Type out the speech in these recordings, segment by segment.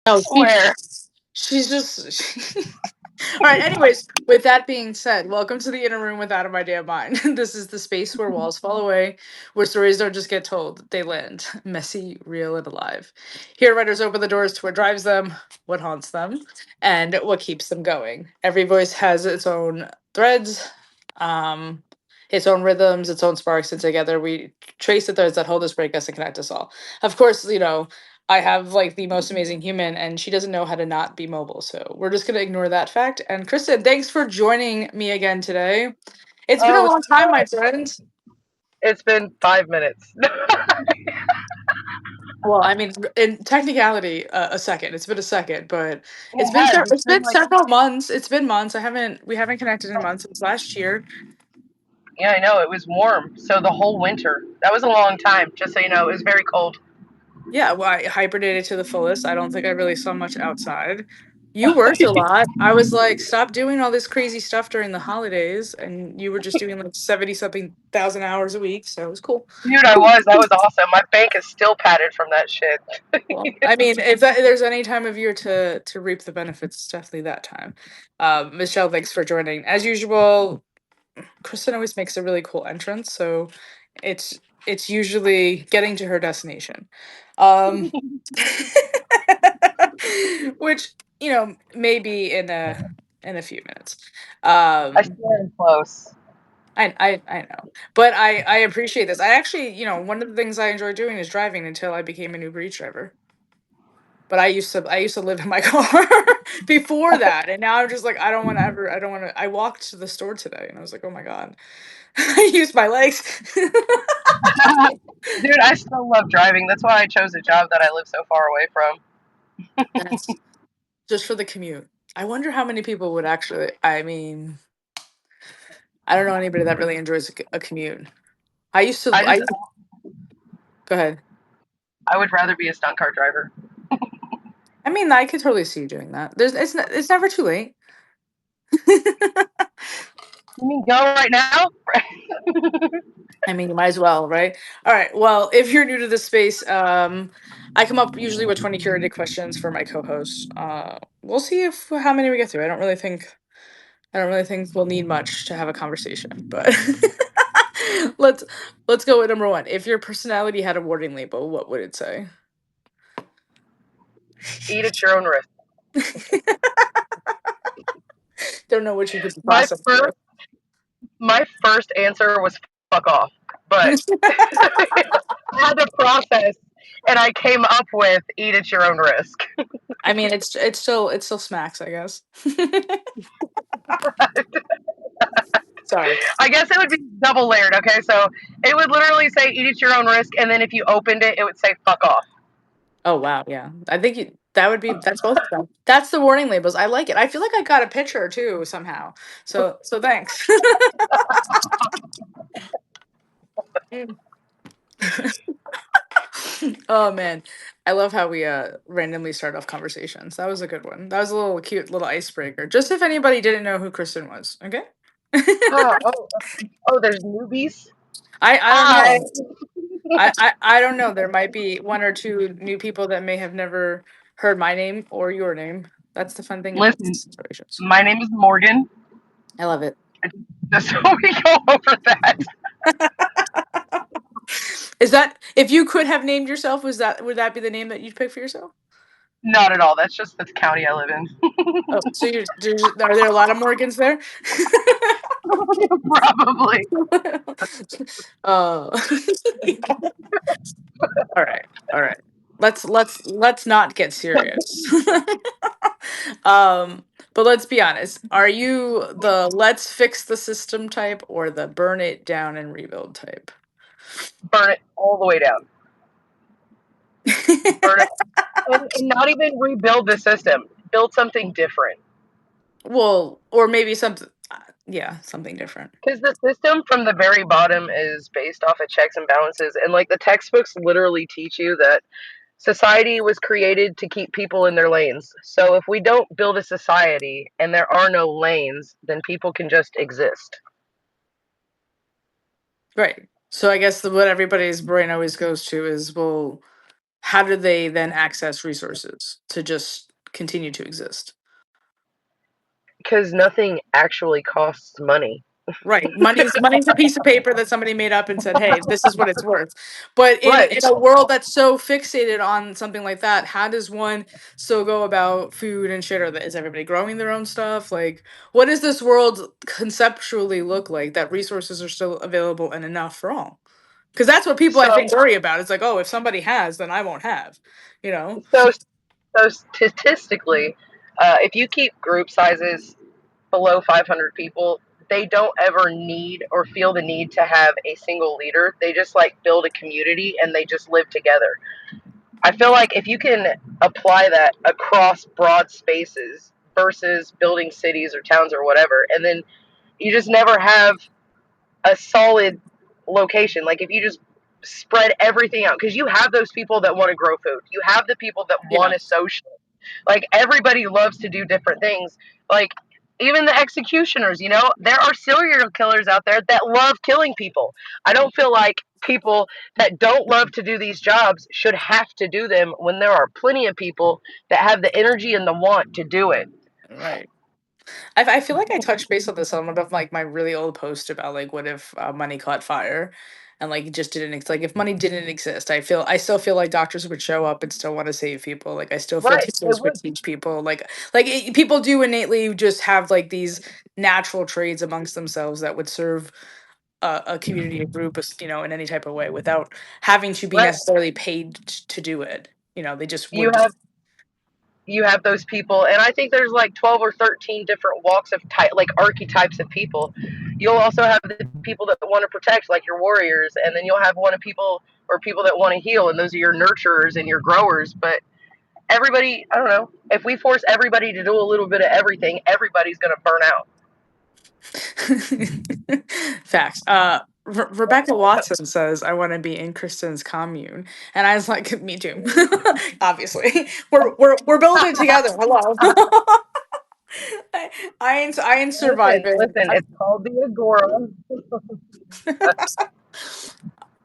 No, Swear. she's just. All right. Anyways, with that being said, welcome to the inner room with Out of My Damn Mind. This is the space where walls fall away, where stories don't just get told; they land, messy, real, and alive. Here, writers open the doors to what drives them, what haunts them, and what keeps them going. Every voice has its own threads, um, its own rhythms, its own sparks, and together we trace the threads that hold us, break us, and connect us all. Of course, I have like the most amazing human, and she doesn't know how to not be mobile. So we're just gonna ignore that fact. And Kristen, thanks for joining me again today. It's been a Oh, long time, my friend. it's been 5 minutes. Well, I mean, in technicality, a second. It's been a second, but It has. It's it's been been like, several months. It's been months. We haven't connected in months since last year. yeah, I know. It was warm. So the whole winter. That was a long time, just so you know. It was very cold. Yeah, well, I hibernated to the fullest. I don't think I really saw much outside. You worked a lot. I was like, stop doing all this crazy stuff during the holidays, and you were just doing like 70 something thousand hours a week, so it was cool. Dude, I was. That was awesome. My bank is still padded from that shit. Well, I mean, if there's any time of year to reap the benefits, it's definitely that time. Michelle, thanks for joining. As usual, Kristen always makes a really cool entrance, so it's usually getting to her destination. Um, which, maybe in a few minutes. I Um, swear I'm close. I know. But I appreciate this. I actually, one of the things I enjoy doing is driving until I became an Uber Eats driver. But I used to live in my car before that, and now I'm just like I don't want to. I walked to the store today, and I was like, oh my god, I used my legs. Dude, I still love driving. That's why I chose a job that I live so far away from. That's just for the commute. I wonder how many people would actually. I mean, I don't know anybody that really enjoys a commute. I used to. I just, Go ahead. I would rather be a stunt car driver. I mean, I could totally see you doing that. It's never too late. You mean go right now? I mean, you might as well, right? All right. Well, if you're new to this space, I come up usually with 20 curated questions for my co-hosts. We'll see if how many we get through. I don't really think we'll need much to have a conversation, but let's let's go with number one. If your personality had a warning label, what would it say? Eat at your own risk. Don't know what you could My process first, with. my first answer was fuck off, but I had to process, and I came up with eat at your own risk. I mean, it's still smacks, I guess. Sorry. I guess it would be double layered. Okay, so it would literally say eat at your own risk, and then if you opened it, it would say fuck off. Oh wow, yeah. I think that's both of them. That's the warning labels. I like it. I feel like I got a picture too somehow. So thanks. Mm. Oh man. I love how we randomly start off conversations. That was a good one. That was a little cute little icebreaker. Just if anybody didn't know who Kristen was, okay? Oh, oh, oh, there's newbies. I don't Hi. know. I don't know. There might be one or two new people that may have never heard my name or your name. That's the fun thing about Listen, these situations. my name is Morgan. I love it. Just so we go over that. Is that if you could have named yourself, would that be the name that you'd pick for yourself? Not at all. That's just the county I live in. Oh, so are there a lot of Morgans there? Probably. Oh, all right, all right. Let's not get serious. um, but let's be honest. Are you the let's fix the system type or the burn it down and rebuild type? Burn it all the way down. Burn it, and not even rebuild the system. Build something different. Well, or maybe something, yeah, something different. Because the system from the very bottom is based off of checks and balances, and like the textbooks literally teach you that society was created to keep people in their lanes. So if we don't build a society and there are no lanes, then people can just exist. Right. So I guess what everybody's brain always goes to is, well, how do they then access resources to just continue to exist? Because nothing actually costs money. Right. Money's a piece of paper that somebody made up and said, "Hey, this is what it's worth." But Right. in a world that's so fixated on something like that, how does one still go about food and shit? Is everybody growing their own stuff? Like, what does this world conceptually look like that resources are still available and enough for all? Because that's what people I So think worry about. It's like, oh, if somebody has, then I won't have. You know? so so statistically, if you keep group sizes below 500 people, they don't ever need or feel the need to have a single leader. They just like build a community and they just live together. I feel like if you can apply that across broad spaces versus building cities or towns or whatever, and then you just never have a solid location. Like if you just spread everything out, because you have those people that want to grow food, you have the people that Yeah. want to social. Like everybody loves to do different things. Like even the executioners, there are serial killers out there that love killing people. I don't feel like people that don't love to do these jobs should have to do them when there are plenty of people that have the energy and the want to do it. Right. I feel like I touched base on this on one of like my really old post about like what if money caught fire and like it just didn't like if money didn't exist. I still feel like doctors would show up and still want to save people. Like I still feel Right. It teachers would would. teach people. People do innately just have like these natural traits amongst themselves that would serve a community, a group, in any type of way without having to be Right. necessarily paid to do it. They just You would. have you have those people, and I think there's like 12 or 13 different walks of type, like archetypes of people. You'll also have the people that want to protect, like your warriors, and then you'll have one of people or people that want to heal, and those are your nurturers and your growers. But everybody, I don't know, if we force everybody to do a little bit of everything, everybody's going to burn out. Facts. Rebecca Watson says, "I want to be in Kristen's commune," and I was like, "Me too." Obviously, we're building together. Hello. I, I ain't Listen, surviving. listen, it's called the Agora.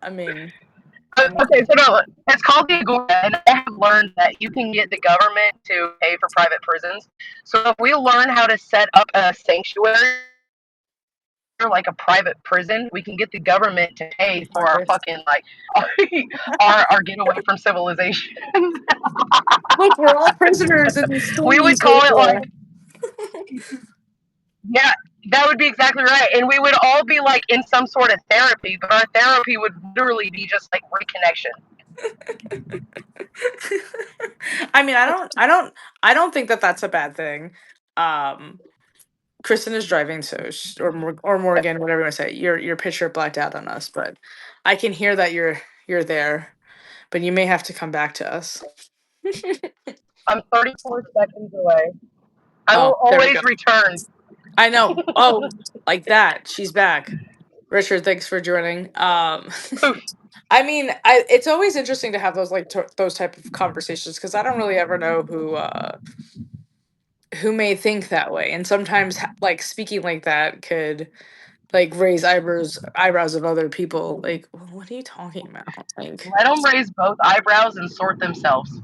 I mean, I Okay, mean, so no, it's called the Agora, and I have learned that you can get the government to pay for private prisons. So if we learn how to set up a sanctuary, like a private prison, we can get the government to pay for our fucking like our getaway from civilization. look, we're all prisoners in these We would cities. call it like, yeah, that would be exactly right, and we would all be like in some sort of therapy, but our therapy would literally be just like reconnection. I mean, I don't think that that's a bad thing. Um, Kristen is driving, so or Morgan, whatever you want to say. Your picture blacked out on us, but I can hear that you're there. But you may have to come back to us. I'm 34 seconds away. I Oh, will there we go. always return. I know. Oh, like that. She's back. Richard, thanks for joining. Poof. I mean, it's always interesting to have those those type of conversations because I don't really ever know who may think that way, and sometimes like speaking like that could like raise eyebrows of other people. Like, "Well, what are you talking about?" Like, Let them raise both eyebrows and sort themselves.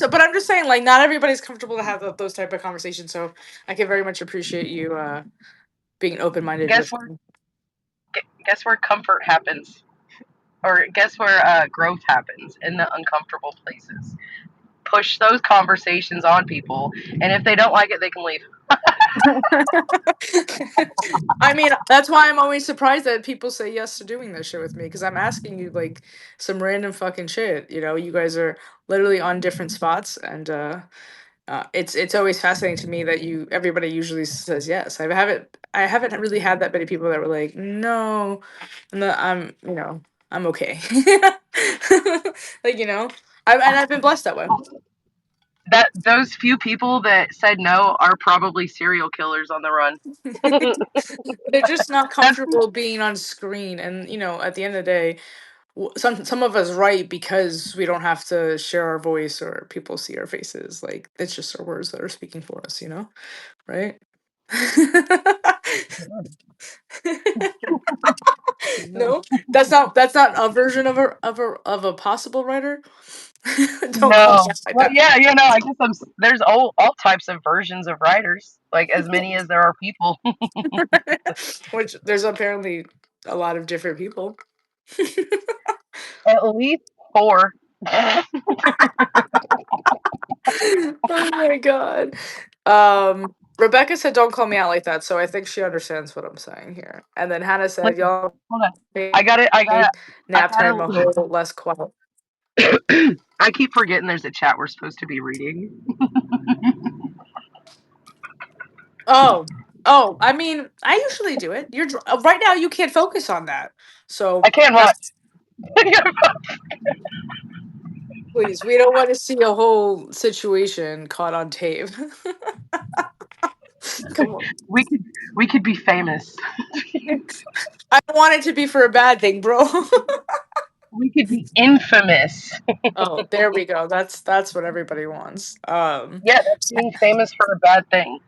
but I'm just saying like not everybody's comfortable to have those type of conversations. So I can very much appreciate you being open minded Guess with. where? Guess where comfort happens, or guess where growth happens in the uncomfortable places. Push those conversations on people, and if they don't like it, they can leave. I mean, that's why I'm always surprised that people say yes to doing this shit with me because I'm asking you like some random fucking shit. You guys are literally on different spots, and it's always fascinating to me that everybody usually says yes. I haven't really had that many people that were like no, and I'm okay. like I've been blessed that way. That those few people that said no are probably serial killers on the run. They're just not That's comfortable being on screen, and at the end of the day, some of us write because we don't have to share our voice or people see our faces. Like it's just our words that are speaking for us, right? No, that's not a version of a possible writer. Don't call me No. out like Well, that. yeah, I guess there's all types of versions of writers, like as many as there are people. Which there's apparently a lot of different people. At least four. Oh my god. Rebecca said, "Don't call me out like that," so I think she understands what I'm saying here. And then Hannah said, Listen, "Y'all hold on. I made got it. I nap gotta time a leave. whole less quiet." I keep forgetting there's a chat we're supposed to be reading. Oh, oh. I mean, I usually do it. Right now. You can't focus on that. I So can't watch. that's please. We don't want to see a whole situation caught on tape. Come on. we could we could be famous. I don't want it to be for a bad thing, bro. We could be infamous. Oh, there we go. That's what everybody wants. Yeah, that's being famous for a bad thing.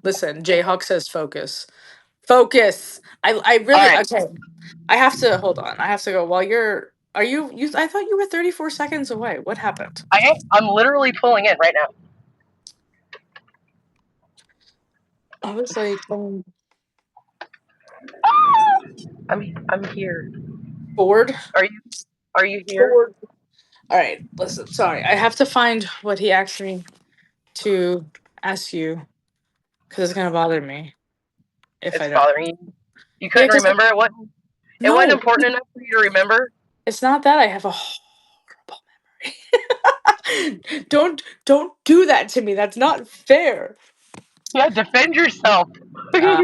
Listen, Jayhawk says focus. Focus. I All really right, okay. I have to hold on. I have to go. While you're are you I thought you were 34 seconds away. What happened? I'm literally pulling in right now. I was like, I'm here. bored. Are you are you here? Bored. All right, listen. Sorry. I have to find what he asked me to ask you cuz it's going to bother me if I It's don't. bothering you. You Yeah, couldn't cuz remember it. What? It wasn't no, important enough for you to remember. it's not that I have a horrible memory. Don't do that to me. That's not fair. Yeah, defend yourself. Uh,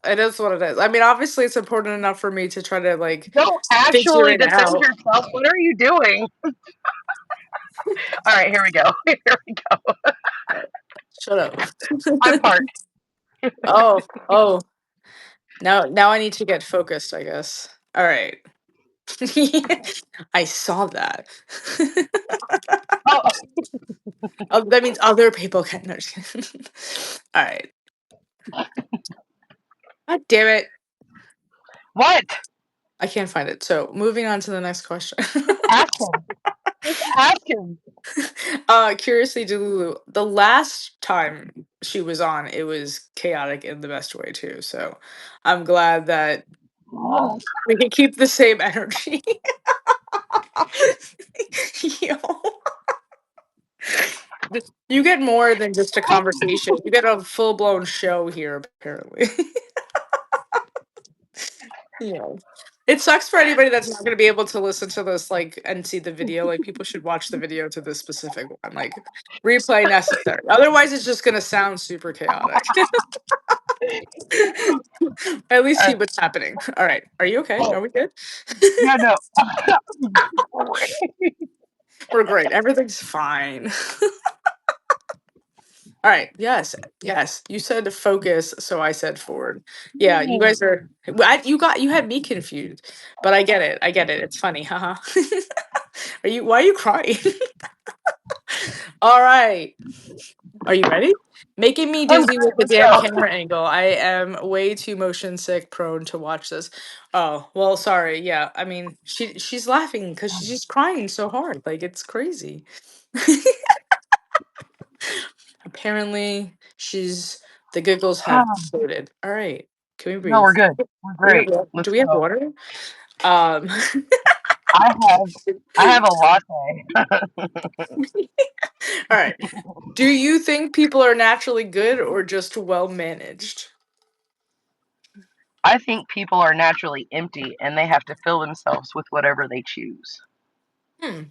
it is what it is. I mean, obviously, it's important enough for me to try to like Don't figure actually it defend out. yourself. What are you doing? All right, here we go. Here we go. Shut up. I'm parked. Oh, oh. Now I need to get focused. I guess. All right. I saw that. Oh, Oh, that means other people can. No, just kidding. All right. God damn it. what? I can't find it. So moving on to the next question. Just ask him. Just ask him. Curiously, Delulu, the last time she was on, it was chaotic in the best way too. So I'm glad that we can keep the same energy. Yo. You get more than just a conversation. You get a full blown show here, apparently. Yeah. It sucks for anybody that's not going to be able to listen to this, like, and see the video. Like, people should watch the video to this specific one. Like, replay necessary. Otherwise, it's just going to sound super chaotic. At least see Uh, what's happening. All right. Are you okay? oh, Are we good? yeah, no. We're great. Everything's fine. All right. Yes. Yes. You said focus, so I said forward. Yeah. You guys are. You had me confused, but I get it. I get it. It's funny. Haha. Are you? Why are you crying? All right. Are you ready? Making me I'm dizzy good. with the Let's damn go. camera angle. I am way too motion sick prone to watch this. Oh, well, sorry. Yeah. I mean, she's laughing because she's just crying so hard. Like it's crazy. Apparently, the giggles have floated. All right. Can we No, breathe? we're good. We're We have great. do Let's we have go. water? Um I have I have a latte. All right. Do you think people are naturally good or just well managed? I think people are naturally empty and they have to fill themselves with whatever they choose. Hmm.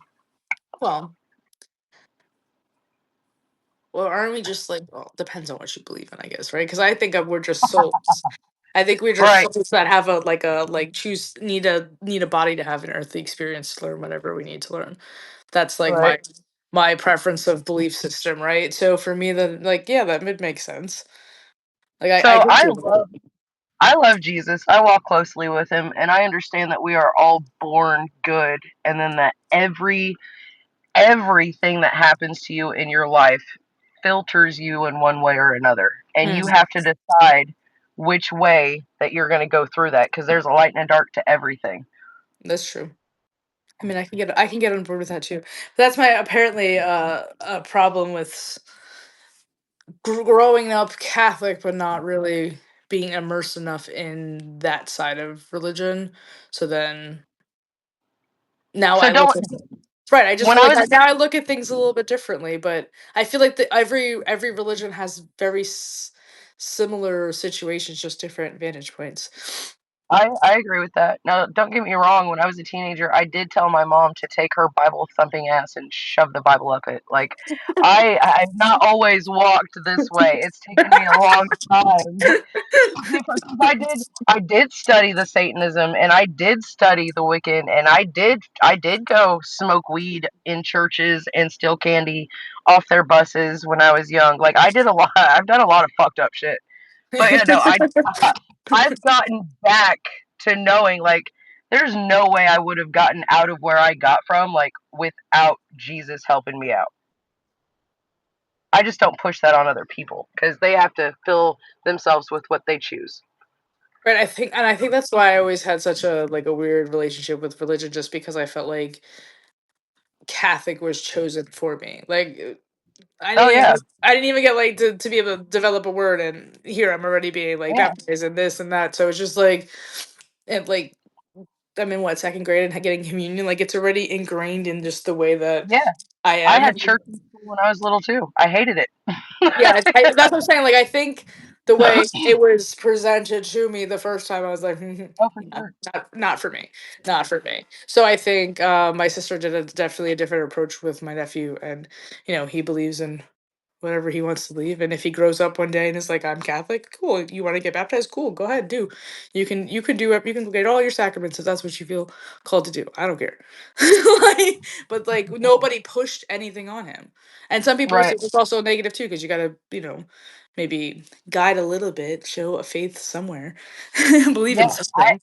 Well, well, aren't we just like, well, depends on what you believe in, I guess, right? Because I think we're just souls. I think we're just Right. souls that have a choose need a body to have an earthly experience to learn whatever we need to learn. That's like Right. my preference of belief system, right? So for me, then like yeah, that would make sense. Like I So could do that. I love Jesus. I walk closely with him and I understand that we are all born good and then that everything that happens to you in your life filters you in one way or another and you Hmm. have to decide which way that you're going to go through that, because there's a light and a dark to everything. That's true. I mean, I can get on board with that too. But that's my apparently a problem with growing up Catholic, but not really being immersed enough in that side of religion. So then now So I look don't, at right. I just when feel I like was, now I look at things a little bit differently. But I feel like every religion has very similar situations, just different vantage points. I agree with that. Now, don't get me wrong. When I was a teenager, I did tell my mom to take her Bible thumping ass and shove the Bible up it. Like, I've not always walked this way. It's taken me a long time. Because I did study the Satanism, and I did study the Wiccan, and I did go smoke weed in churches and steal candy off their buses when I was young. Like, I did a lot. I've done a lot of fucked up shit. But yeah, no, I've gotten back to knowing, like, there's no way I would have gotten out of where I got from, like, without Jesus helping me out. I just don't push that on other people because they have to fill themselves with what they choose. Right, I think that's why I always had such a weird relationship with religion, just because I felt like Catholic was chosen for me. Like Oh yeah, I didn't even get like to be able to develop a word, and here I'm already being like yeah, baptized and this and that. So it's just like, and like I'm in what, second grade and getting communion. Like it's already ingrained in just the way that yeah. I I am. had church in school when I was little too. I hated it. Yeah, that's what I'm saying. Like, I think the way it was presented to me the first time, I was like, Oh, for not, sure. not for me, not for me. So I think my sister did definitely a different approach with my nephew, and he believes in whatever he wants to believe. And if he grows up one day and is like, I'm Catholic, cool. You want to get baptized? Cool. Go ahead, do. You can do it. You can get all your sacraments if that's what you feel called to do. I don't care. But like nobody pushed anything on him. And some people say Right. it's also negative too, because you gotta, maybe guide a little bit, show a faith somewhere, believe in Yeah. I something.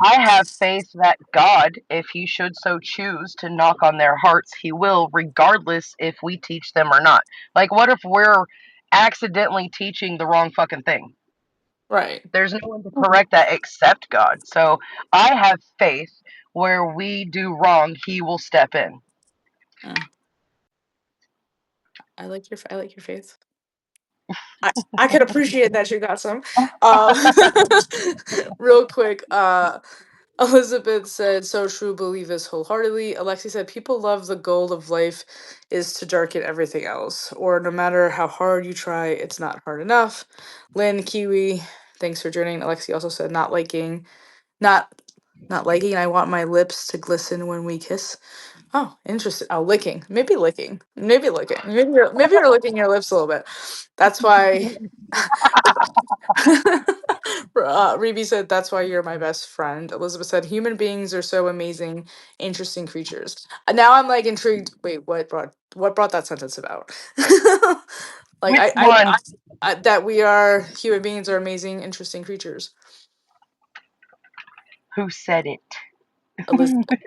I have faith that God, if He should so choose to knock on their hearts, He will, regardless if we teach them or not. Like, what if we're accidentally teaching the wrong fucking thing? Right. There's no one to correct that except God. So I have faith where we do wrong, He will step in. Mm, I like your faith. I could appreciate that you got some. Um, real quick, Elizabeth said, "So true, believe this wholeheartedly." Alexi said, "People love the goal of life is to darken everything else, or no matter how hard you try, it's not hard enough." Lynn Kiwi, thanks for joining. Alexi also said, not, not liking. I want my lips to glisten when we kiss." Oh, interesting. Oh, licking. Maybe licking. Maybe licking. Maybe you're licking your lips a little bit. That's why. Reby said, "That's why you're my best friend." Elizabeth said, "Human beings are so amazing, interesting creatures." Now I'm like intrigued. Wait, what brought that sentence about? Like Which one? that we are human beings are amazing, interesting creatures. Who said it?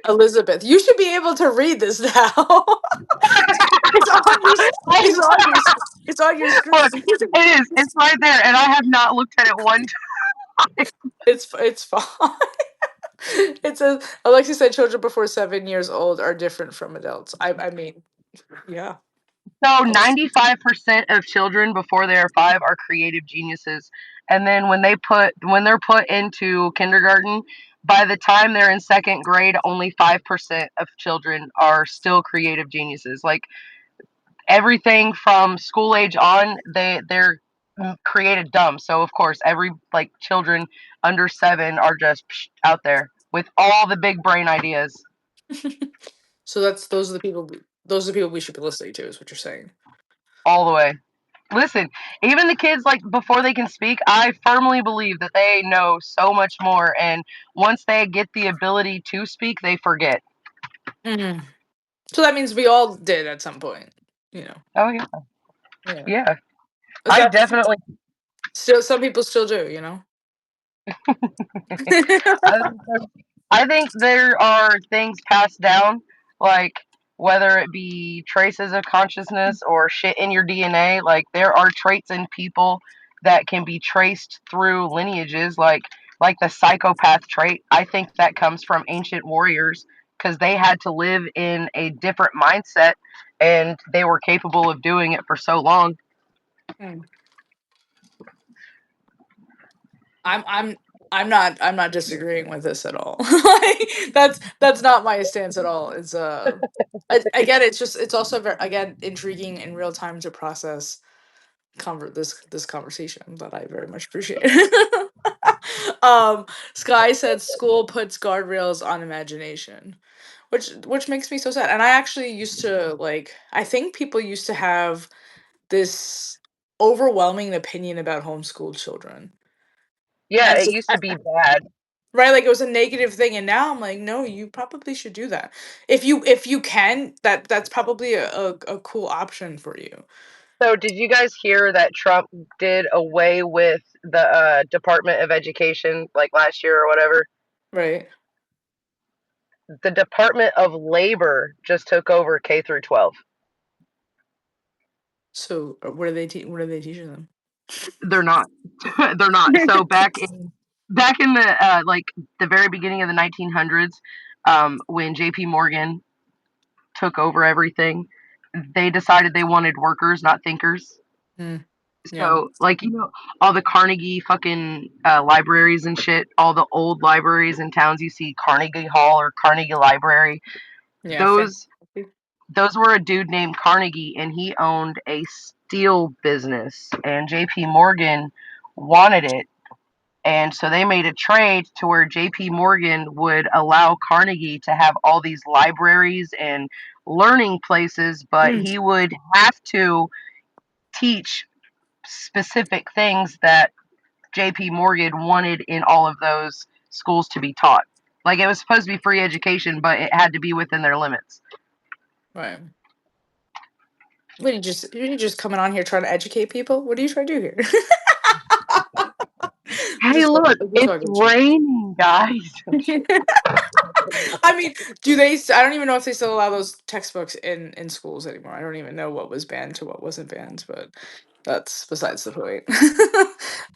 Elizabeth, you should be able to read this now. it's on your. I, It's on your. It's on your screen. look, it is. It's right there, and I have not looked at it one time. It's fine. It says Alexi said children before 7 years old are different from adults. I mean, yeah. So 95% of children before they are 5 are creative geniuses. And then when they're put into kindergarten, by the time they're in second grade, only 5% of children are still creative geniuses. Like, everything from school age on, they're created dumb. So of course, every, like, children under 7 are just out there with all the big brain ideas So those are the people we should be listening to, is what you're saying. all the way. Listen, even the kids, like, before they can speak, I firmly believe that they know so much more, and once they get the ability to speak, they forget. Mm. So that means we all did at some point, you know. Oh yeah, Yeah. yeah. Is I that definitely. still some people still do. I think I think there are things passed down, like, whether it be traces of consciousness or shit in your DNA. Like, there are traits in people that can be traced through lineages, like the psychopath trait. I think that comes from ancient warriors because they had to live in a different mindset and they were capable of doing it for so long. Hmm. I'm I'm not disagreeing with this at all. Like that's not my stance at all. It's again it's just it's also very again intriguing in real time to process this conversation that I very much appreciate. Sky said school puts guardrails on imagination, which makes me so sad. And I actually used to like I think people used to have this overwhelming opinion about homeschooled children. Yeah, And it so, used to be bad. right, like it was a negative thing, and now I'm like, no, you probably should do that if you can. That's probably a cool option for you, So, did you guys hear that Trump did away with the Department of Education like last year or whatever? right? The Department of Labor just took over K through 12. So what are they teaching them? They're not. They're not. So back in the like the very beginning of the 1900s, when J.P. Morgan took over everything, they decided they wanted workers, not thinkers. Mm, yeah, So, like, all the Carnegie fucking libraries and shit, all the old libraries in towns, you see Carnegie Hall or Carnegie Library. yeah, Those those were a dude named Carnegie, and he owned a steel business, and J.P. Morgan wanted it. And so they made a trade to where J.P. Morgan would allow Carnegie to have all these libraries and learning places, but Mm, he would have to teach specific things that J.P. Morgan wanted in all of those schools to be taught. Like it was supposed to be free education, but it had to be within their limits. right. What you just coming on here trying to educate people? What are you trying to do here? Hey, look, I'm just it's talking shit. raining, guys. I mean, do they? I don't even know if they still allow those textbooks in schools anymore. I don't even know what was banned to what wasn't banned, but that's besides the point.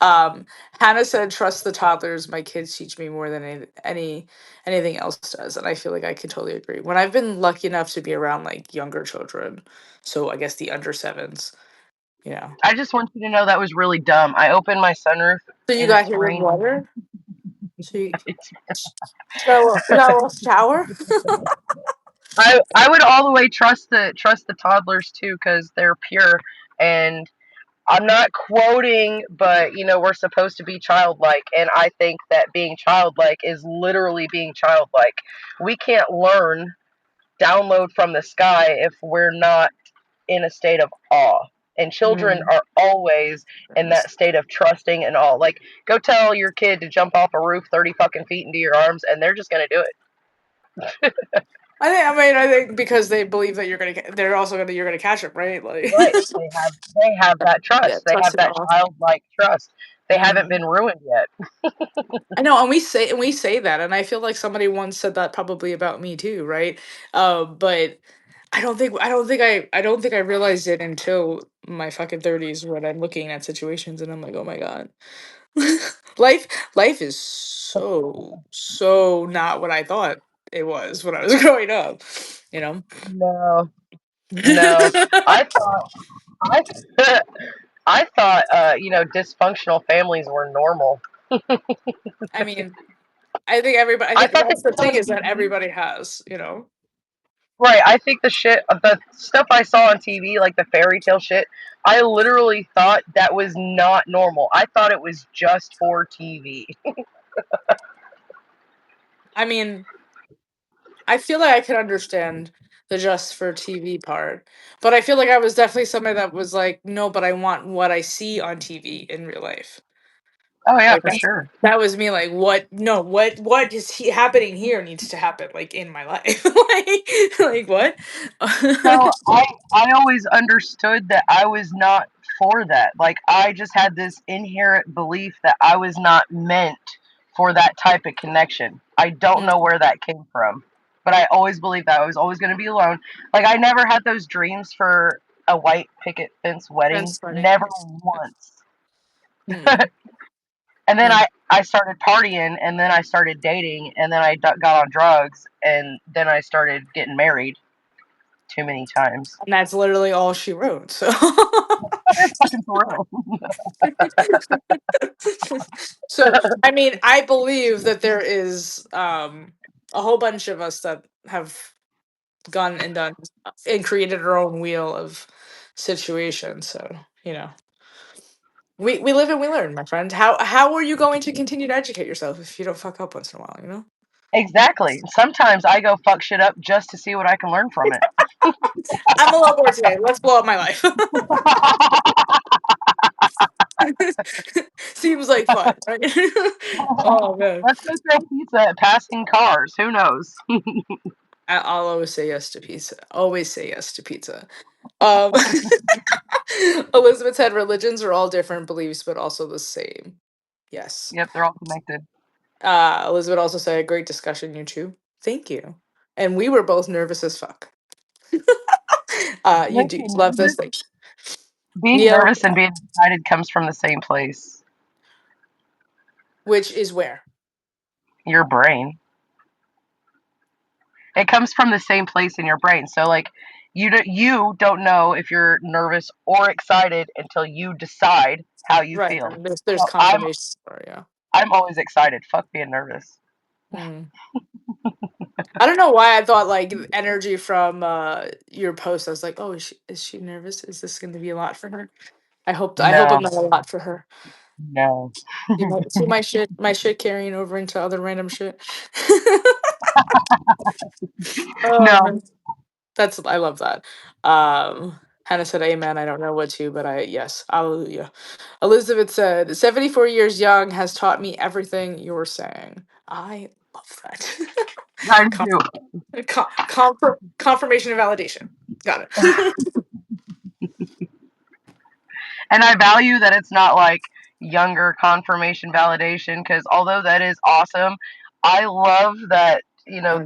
um, Hannah said, "Trust the toddlers. My kids teach me more than anything else does," and I feel like I could totally agree. When I've been lucky enough to be around like younger children, so I guess the under sevens, you know. I just want you to know that was really dumb. I opened my sunroof So you and got it's hit with raining. water. So you got a little shower. I would all the way trust the toddlers too because they're pure, and I'm not quoting, but we're supposed to be childlike, and I think that being childlike is literally being childlike. We can't learn download from the sky if we're not in a state of awe. And children Mm. are always in that state of trusting and awe. Like, go tell your kid to jump off a roof 30 fucking feet into your arms, and they're just gonna do it. I think because they believe that they're also you're gonna catch them, right? Like, Right? They have that yeah, trust. They trust have it that all. childlike trust. They haven't Hmm. been ruined yet. I know, and we say that, and I feel like somebody once said that probably about me too, right? But I don't think I realized it until my fucking 30s when I'm looking at situations and I'm like, oh my god, life life is so not what I thought it was when I was growing up, you know. No, no. I thought I I thought dysfunctional families were normal. I mean, I think everybody. I I think thought the that's the shit thing on is that TV. everybody has, you know. Right, I think the stuff I saw on TV, like the fairy tale shit, I literally thought that was not normal. I thought it was just for TV. I mean, I feel like I could understand the just for TV part, but I feel like I was definitely somebody that was like, no, but I want what I see on TV in real life. Oh yeah, Like for sure. that was me. Like, what? No, what is happening here needs to happen like in my life. Like what? So I always understood that I was not for that. Like I just had this inherent belief that I was not meant for that type of connection. I don't know Mm, where that came from, but I always believed that I was always going to be alone. Like I never had those dreams for a white picket fence wedding. that's funny. Never once. Mm. And then Mm. I started partying, and then I started dating, and then I got on drugs, and then I started getting married too many times. And that's literally all she wrote. So That's fucking for real. so I mean, I believe that there is a whole bunch of us that have gone and done and created our own wheel of situations. So, you know. We live and we learn, my friend. How are you going to continue to educate yourself if you don't fuck up once in a while, you know? Exactly. Sometimes I go fuck shit up just to see what I can learn from it. I'm a little bored today. Let's blow up my life. Seems like fun, right? Oh man. Let's go throw pizza at passing cars. Who knows? I'll always say yes to pizza. Always say yes to pizza. Um, Elizabeth said religions are all different beliefs, but also the same. Yes. Yep, they're all connected. Elizabeth also said, great discussion, you two. Thank you. And we were both nervous as fuck. You do Listen, love this thing. being Neil, nervous and being excited comes from the same place, which is where? your brain. It comes from the same place in your brain. So like you don't know if you're nervous or excited until you decide how you Right. feel. And there's So I'm confirmation for yeah. I'm always excited. Fuck being nervous. Mm. I don't know why I thought like energy from your post. I was like, oh, is she nervous? Is this going to be a lot for her? I hope No, I'm not a lot for her. no, See my shit carrying over into other random shit. Oh no. man. I love that. Hannah said amen. I don't know what to, but I yes, hallelujah. Elizabeth said 74 years young has taught me everything you're saying. I love that. I Com- do. confirmation and validation. Got it. And I value that it's not like younger confirmation validation because although that is awesome, I love that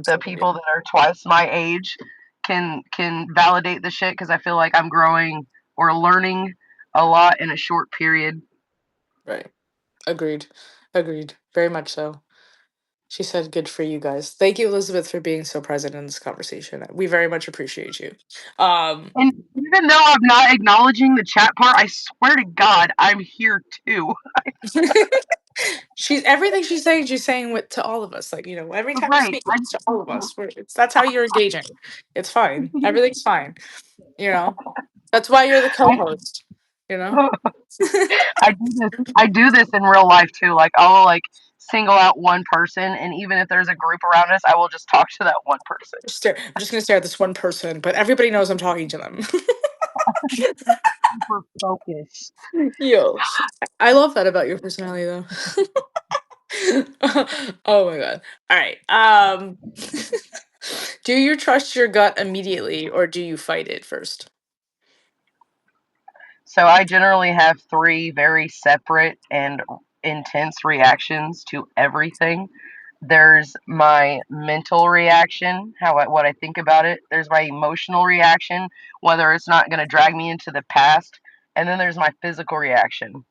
the Absolutely. people that are twice my age can validate the shit because I feel like I'm growing or learning a lot in a short period. Right. Agreed. Agreed. Very much so. She said, good for you guys. Thank you, Elizabeth, for being so present in this conversation. We very much appreciate you. Um, And even though I'm not acknowledging the chat part, I swear to God, I'm here too. she's everything she's saying with to all of us. Like, every time you Right. speak, it's to all of us. That's how you're engaging. It's fine. Everything's fine. You know, that's why you're the co-host. You know, I do this in real life too. Like I will like single out one person, and even if there's a group around us, I will just talk to that one person. I'm just gonna stare at this one person, but everybody knows I'm talking to them. Super focused. Yo, I love that about your personality, though. Oh my god. All right. Do you trust your gut immediately or do you fight it first? So I generally have three very separate and intense reactions to everything. There's my mental reaction, what I think about it. There's my emotional reaction, whether it's not going to drag me into the past, and then there's my physical reaction.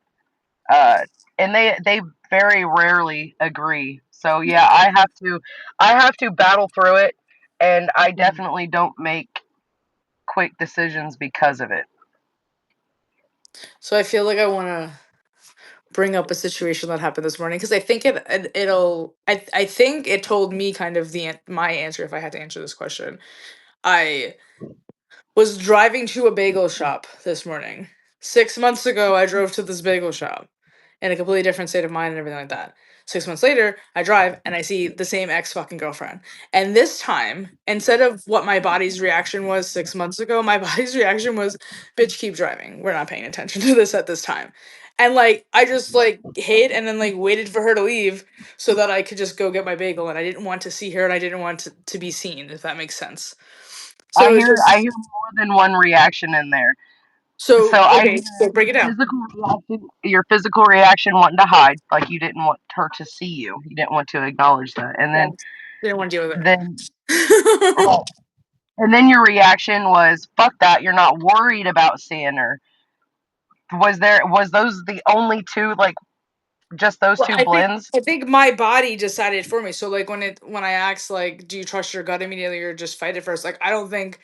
Uh, and they very rarely agree. So yeah, I have to battle through it, and I Mm. definitely don't make quick decisions because of it. So I feel like I want to bring up a situation that happened this morning because I think I think it told me kind of my answer if I had to answer this question. I was driving to a bagel shop this morning. 6 months ago, I drove to this bagel shop in a completely different state of mind and everything like that. 6 months later, I drive and I see the same ex fucking girlfriend. And this time, instead of what my body's reaction was 6 months ago, my body's reaction was, bitch, keep driving. We're not paying attention to this at this time. And like, I just like hid and then like waited for her to leave so that I could just go get my bagel. And I didn't want to see her and I didn't want to be seen, if that makes sense. So I it was hear I just hear more than one reaction in there. So so I okay. hear So break it down. your physical reaction wanting to hide, like you didn't want her to see you. You didn't want to acknowledge that. And Yeah, didn't want to deal with then it. right. And then your reaction was, fuck that, you're not worried about seeing her. Was those the only two, like, just those Well, two I think blends? I think my body decided for me. So like when I asked like, do you trust your gut immediately or just fight it first? Like I don't think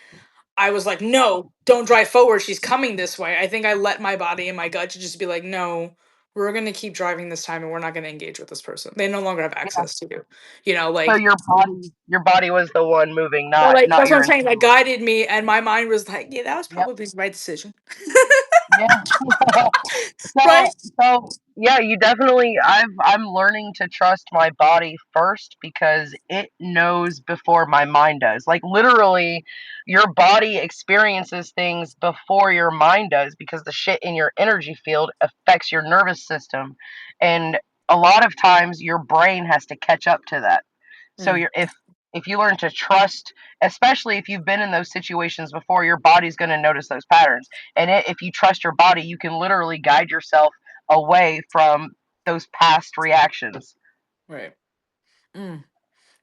I was like, no, don't drive forward. She's coming this way. I think I let my body and my gut to just be like, no, we're gonna keep driving this time and we're not gonna engage with this person. They no longer have Yeah. access to you. You know, So like your body was the one moving, well, not like not that's what your I'm saying. That internal. guided me and my mind was like, yeah, that was Yep. probably the right decision. Yeah. Right? So yeah, you definitely I'm learning to trust my body first because it knows before my mind does. Like literally your body experiences things before your mind does because the shit in your energy field affects your nervous system, and a lot of times your brain has to catch up to that. So Mm, if you learn to trust, especially if you've been in those situations before, your body's going to notice those patterns. And if you trust your body, you can literally guide yourself away from those past reactions. right. Mm.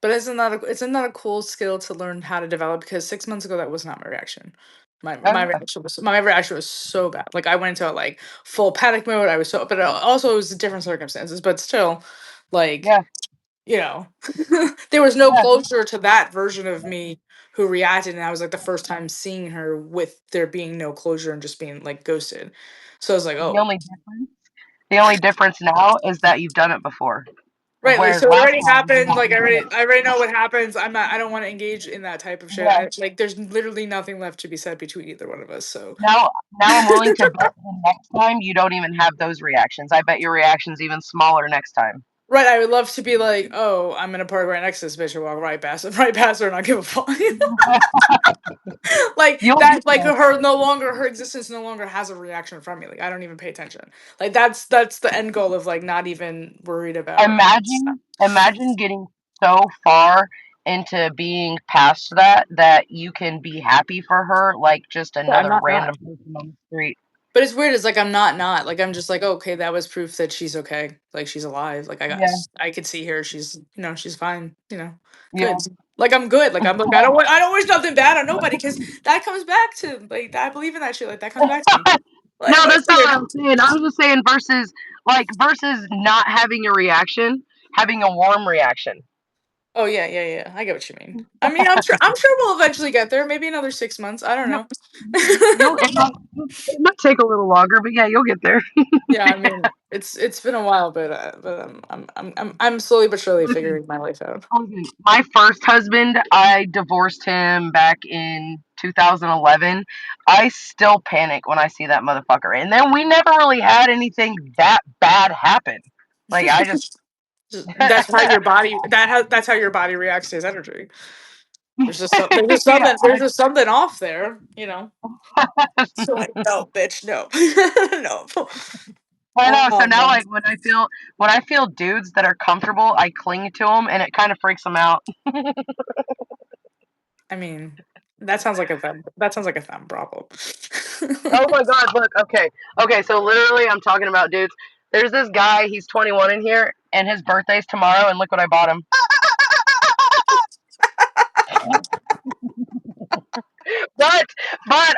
But isn't that a cool skill to learn how to develop? Because 6 months ago, that was not my reaction. My Oh my yeah, reaction was so bad. Like I went into like full panic mode. I was so, but also it was different circumstances. But still, like yeah, you know, there was no yeah. closure to that version of me who reacted, and I was like the first time seeing her with there being no closure and just being like ghosted. So I was like, The oh, only difference, the only difference now is that you've done it before. right, like Whereas so it last already time you happened. Like hadn't done it. I already know what happens. I don't want to engage in that type of shit. Yeah. Like there's literally nothing left to be said between either one of us. So Now I'm willing to bet the next time you don't even have those reactions. I bet your reaction's even smaller next time. right, I would love to be like, oh, I'm in a park right next to this bitch and walk right past her and not give a fuck. Like You'll that, get like there. her existence no longer has a reaction from me. Like I don't even pay attention. Like that's the end goal of like not even worried about. Imagine getting so far into being past that you can be happy for her like just Yeah, I'm another not. random person on the street. But it's weird. It's like I'm not like I'm just like okay, that was proof that she's okay. Like she's alive. Like Yeah, I could see her. She's she's fine. Good. yeah. Like I'm good. Like I'm like I don't wish nothing bad on nobody because that comes back to like I believe in that shit. Like that comes back to me. No, Like that's that's not weird. what I'm saying. I was just saying versus not having a reaction, having a warm reaction. Oh yeah, yeah, yeah. I get what you mean. I mean, I'm sure we'll eventually get there. Maybe another 6 months. I don't You'll, know. you'll it might take a little longer, but yeah, you'll get there. Yeah, I mean, it's been a while, but I'm slowly but surely Listen, figuring my life out. my first husband, I divorced him back in 2011. I still panic when I see that motherfucker. And then we never really had anything that bad happen. Like I just That's how your body that's how your body reacts to his energy. yeah, There's just something off there. So like, no, bitch, no, no. I know. So Oh now, man. like when I feel dudes that are comfortable, I cling to them, and it kind of freaks them out. I mean, that sounds like a them problem. Oh my god, look, okay, so literally I'm talking about dudes. There's this guy, he's 21 in here, and his birthday's tomorrow, and look what I bought him. But,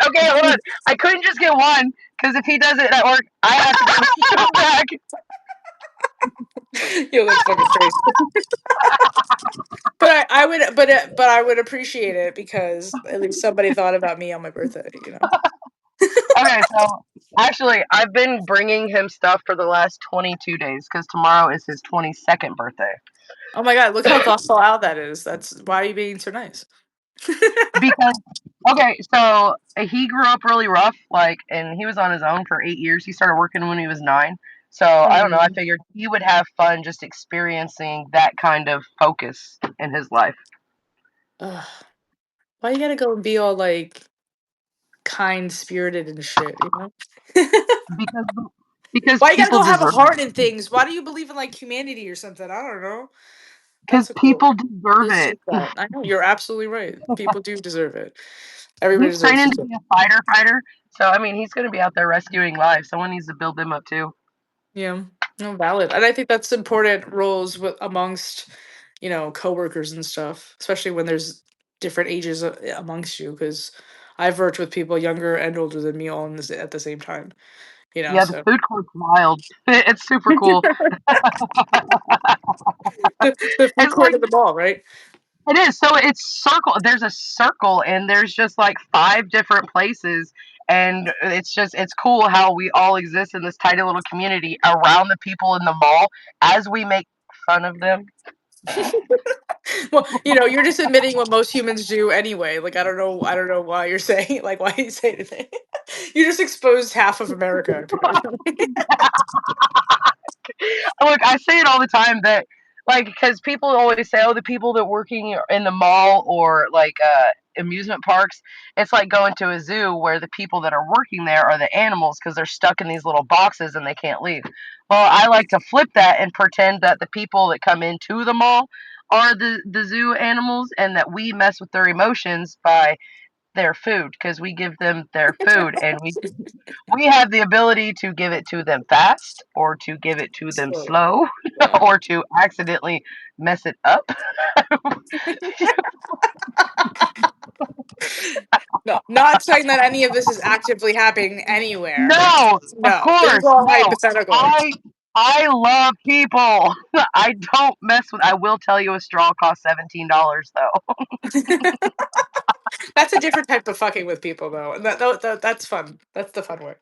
okay, hold on. I couldn't just get one, because if he does it at work, I have to give him back. Yo, that's fucking crazy. But I would appreciate it because at least somebody thought about me on my birthday. Okay, so actually, I've been bringing him stuff for the last 22 days, because tomorrow is his 22nd birthday. Oh my god, look how thoughtful out that is. That's why are you being so nice? Because, okay, so he grew up really rough, like, and he was on his own for 8 years. He started working when he was 9. So I don't know. I Mm. figured he would have fun just experiencing that kind of focus in his life. Ugh. Why you gotta go and be all like kind spirited and shit? Because because Why you gotta people go have a deserve heart in it. things? Why do you believe in like humanity or something? I don't know. Because That's a cool. people deserve Deserve it. that. I know you're absolutely right. People do deserve it. Everybody He's deserves training it. to be a fighter. So I mean, he's going to be out there rescuing lives. Someone needs to build them up too. Yeah, no, valid. And I think that's important roles amongst, coworkers and stuff, especially when there's different ages amongst you. Because I've worked with people younger and older than me all at the same time. you know. Yeah, the So food court's wild. It's super cool. the food It's court like at the mall, right? it is. So it's circle. There's a circle, and there's just like five different places, and it's cool how we all exist in this tiny little community around the people in the mall as we make fun of them. Well, you're just admitting what most humans do anyway. Like I don't know why you're saying like why you say anything. You just exposed half of America, apparently. Look, I say it all the time that like because people always say, oh, the people that working in the mall or like amusement parks, it's like going to a zoo where the people that are working there are the animals because they're stuck in these little boxes and they can't leave. Well, I like to flip that and pretend that the people that come into the mall are the zoo animals and that we mess with their emotions by their food because we give them their food and we have the ability to give it to them fast or to give it to them So, slow yeah. or to accidentally mess it up. No, not saying that any of this is actively happening anywhere. No, of No, this is course, all no. hypothetical. I love people. I don't mess with. I will tell you a straw costs $17 though. That's a different type of fucking with people, though. And that's fun. That's the fun way.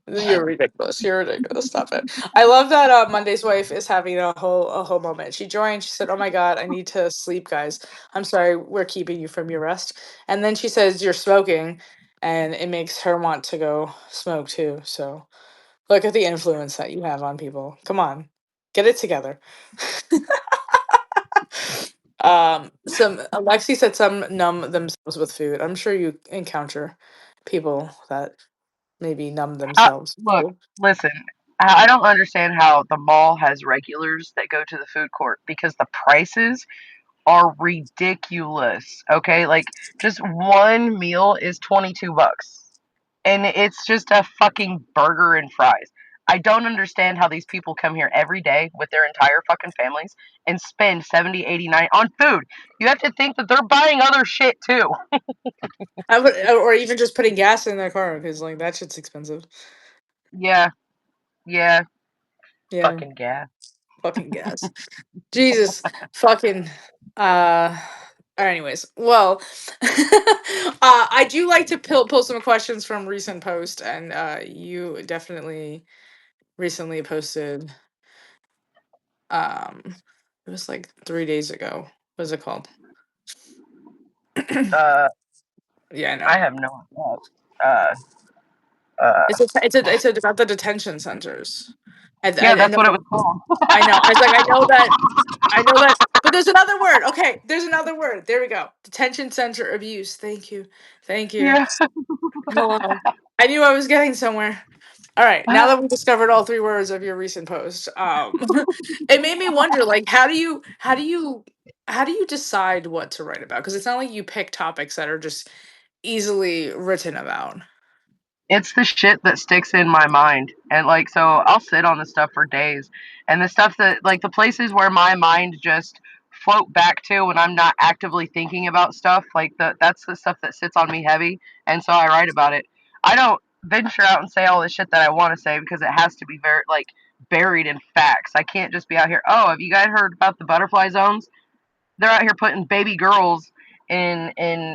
You're ridiculous. You're ridiculous. Stop it. I love that Monday's wife is having a whole moment. She joined. She said, "Oh my god, I need to sleep, guys. I'm sorry, we're keeping you from your rest." And then she says, "You're smoking," and it makes her want to go smoke too. So look at the influence that you have on people. Come on, get it together. Some Alexi said some numb themselves with food. I'm sure you encounter people that maybe numb themselves with Look, food. listen. I don't understand how the mall has regulars that go to the food court because the prices are ridiculous. Okay, like just one meal is $22, and it's just a fucking burger and fries. I don't understand how these people come here every day with their entire fucking families and spend 70, 89 on food. You have to think that they're buying other shit too. I would, or even just putting gas in their car because like that shit's expensive. Yeah, yeah, Yeah, fucking gas. fucking gas. Jesus, fucking. Uh. Anyways, well, I do like to pull some questions from recent posts, and you definitely recently posted. It was like 3 days ago. What is it called? Uh, Yeah, I know. I have no idea. Uh, uh, It's about the detention centers. yeah, I that's know what it that. was called. I know. I was like, I know that. But there's another word. Okay, there's another word. There we go. Detention center abuse. Thank you. Thank you. Yeah. Hello. I knew I was getting somewhere. All right. Now that we discovered all three words of your recent post, it made me wonder, like, how do you decide what to write about? Because it's not like you pick topics that are just easily written about. It's the shit that sticks in my mind. And like so I'll sit on this stuff for days. And the stuff that like the places where my mind just float back to when I'm not actively thinking about stuff, like that's the stuff that sits on me heavy and so I write about it. I don't venture out and say all the shit that I want to say because it has to be very like buried in facts. I can't just be out here, "Oh, have you guys heard about the butterfly zones?" They're out here putting baby girls in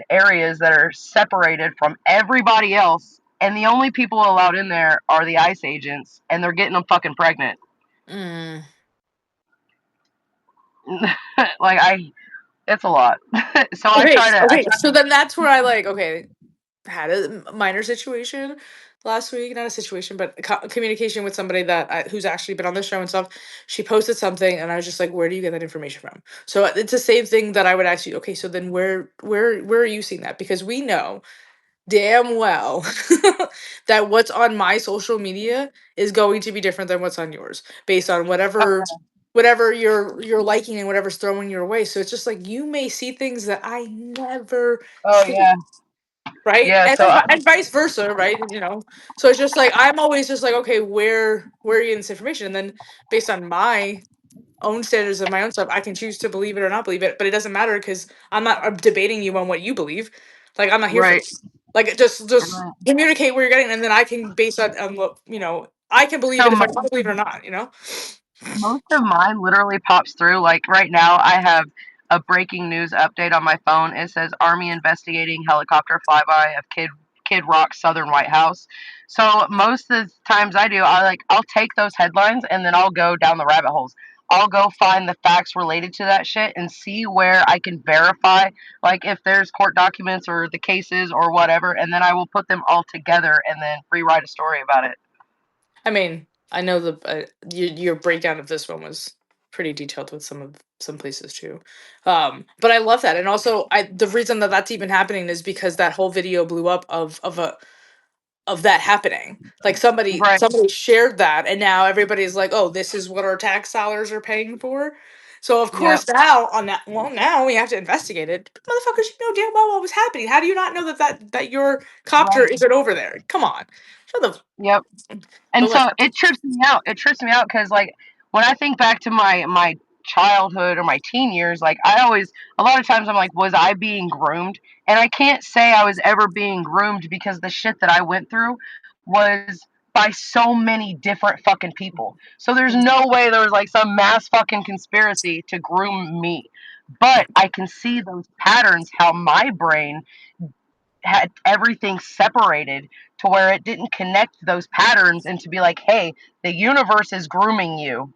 areas that are separated from everybody else, and the only people allowed in there are the ICE agents, and they're getting them fucking pregnant. Mm. Like it's a lot. So Okay. I Okay. try So then that's where I like. Okay, had a minor situation last week, not a situation but communication with somebody that who's actually been on the show and stuff. She posted something and I was just like, where do you get that information from? So it's the same thing that I would ask you, okay, so then where are you seeing that? Because we know damn well that what's on my social media is going to be different than what's on yours based on whatever you're liking and whatever's throwing your way. So it's just like you may see things that I never oh see, yeah. right? Yeah, And so then I and vice versa, right? So it's just like I'm always just like, okay, where are you getting this information? And then based on my own standards of my own stuff. I can choose to believe it or not believe it, but it doesn't matter because I'm not debating you on what you believe. Like I'm not here for Right. that. Like just Right. communicate where you're getting, and then I can base that on what I can believe So it if I want to believe it or not. most of mine literally pops through. Like right now, I have a breaking news update on my phone. It says Army investigating helicopter flyby of Kid Rock Southern White House. So most of the times I'll take those headlines and then I'll go down the rabbit holes. I'll go find the facts related to that shit and see where I can verify, like if there's court documents or the cases or whatever, and then I will put them all together and then rewrite a story about it. I mean, I know your breakdown of this one was pretty detailed with some places too, but I love that, and also the reason that that's even happening is because that whole video blew up of that happening. Like Right. somebody shared that, and now everybody's like, "Oh, this is what our tax dollars are paying for." So of Yep. course now on that, well, now we have to investigate it. But motherfuckers, you know damn well what was happening. How do you not know that your copter Right. isn't over there? Come on, shut the. Yep. And But so like, it trips me out. It trips me out because like when I think back to my childhood or my teen years, like I always a lot of times I'm like, was I being groomed? And I can't say I was ever being groomed because the shit that I went through was by so many different fucking people. So there's no way there was like some mass fucking conspiracy to groom me. But I can see those patterns, how my brain had everything separated to where it didn't connect those patterns and to be like, hey, the universe is grooming you.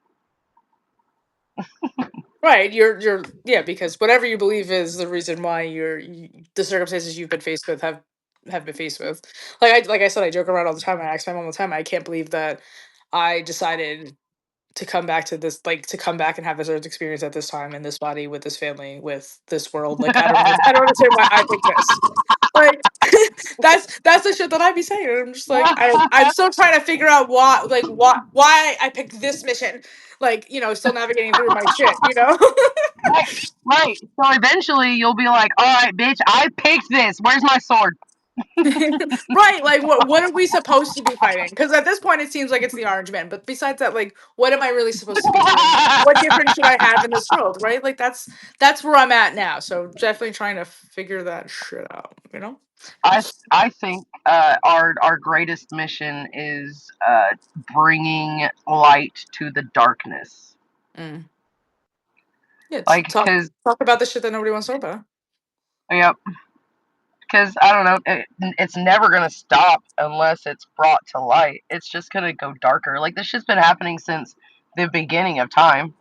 right, you're yeah, because whatever you believe is the reason why the circumstances you've been faced with have been faced with. Like I said, I joke around all the time. I ask my mom all the time. I can't believe that I decided to come back to this, like to come back and have this earth experience at this time in this body with this family with this world. Like I don't understand why I picked this. Like that's the shit that I be saying. And I'm just like I'm still trying to figure out why I picked this mission. Like still navigating through my shit. Right, right. So eventually you'll be like, all right, bitch, I picked this. Where's my sword? Right, like what are we supposed to be fighting? Because at this point it seems like it's the Orange Man. But besides that, like what am I really supposed to be doing? What difference should I have in this world? Right, like that's where I'm at now. So definitely trying to figure that shit out. I I think our greatest mission is bringing light to the darkness. Mm. Yeah, Like, talk because talk about the shit that nobody wants to talk about. yep, because I don't know, it's never gonna stop unless it's brought to light. It's just gonna go darker. Like this shit's been happening since the beginning of time.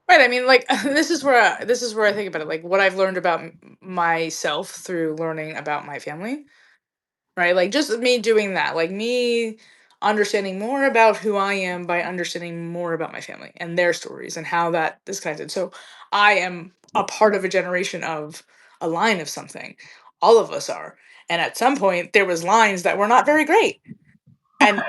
Right. I mean, like this is where I think about it. Like what I've learned about myself through learning about my family. Right. Like just me doing that. Like me understanding more about who I am by understanding more about my family and their stories and how that is connected. So I am a part of a generation of a line of something. All of us are. And at some point, there was lines that were not very great, and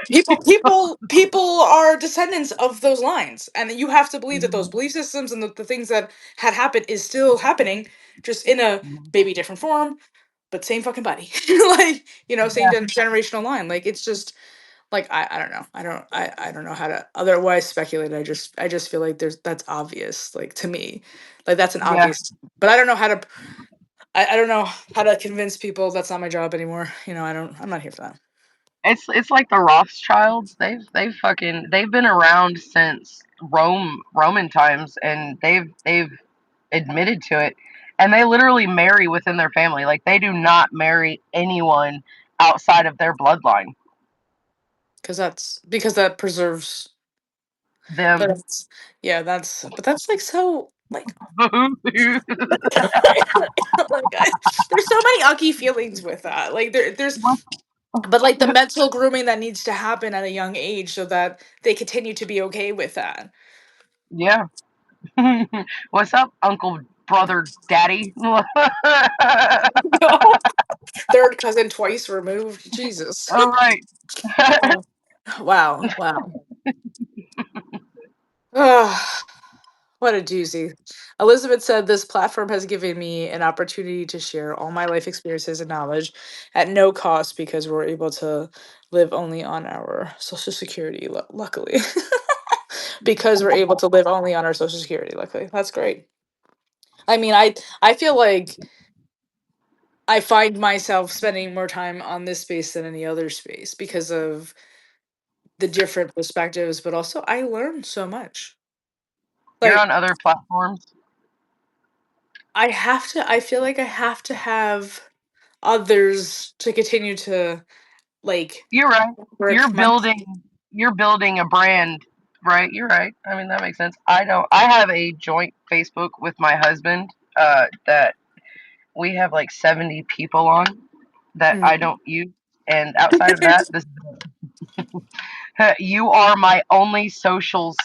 people are descendants of those lines, and you have to believe that those belief systems and the things that had happened is still happening, just in a maybe different form, but same fucking body. Like same Yeah, generational line. Like it's just like I don't know, I don't know how to otherwise speculate. I just feel like that's obvious, like to me, like that's an yeah. obvious, but I don't know how to I don't know how to convince people. That's not my job anymore. I'm not here for that. It's like the Rothschilds. They've been around since Roman times, and they've admitted to it, and they literally marry within their family. Like they do not marry anyone outside of their bloodline. Because that preserves. But Them. that's yeah, but that's like so like like there's so many ucky feelings with that. Like there's but like the mental grooming that needs to happen at a young age so that they continue to be okay with that. Yeah. What's up, Uncle, Brother, Daddy? All Third cousin twice removed. Jesus. right. Oh, wow, wow. Ah, what a doozy. Elizabeth said, this platform has given me an opportunity to share all my life experiences and knowledge at no cost because we're able to live only on our social security, luckily. because we're able to live only on our social security. Luckily, that's great. I mean, I feel like I find myself spending more time on this space than any other space because of the different perspectives, but also I learn so much. You're Like on other platforms. I feel like I have to have others to continue to like You're right. You're work my building you're building a brand, right? You're right. I mean that makes sense. I have a joint Facebook with my husband that we have like 70 people on that I Mm. don't use, and outside of that, this you are my only socials.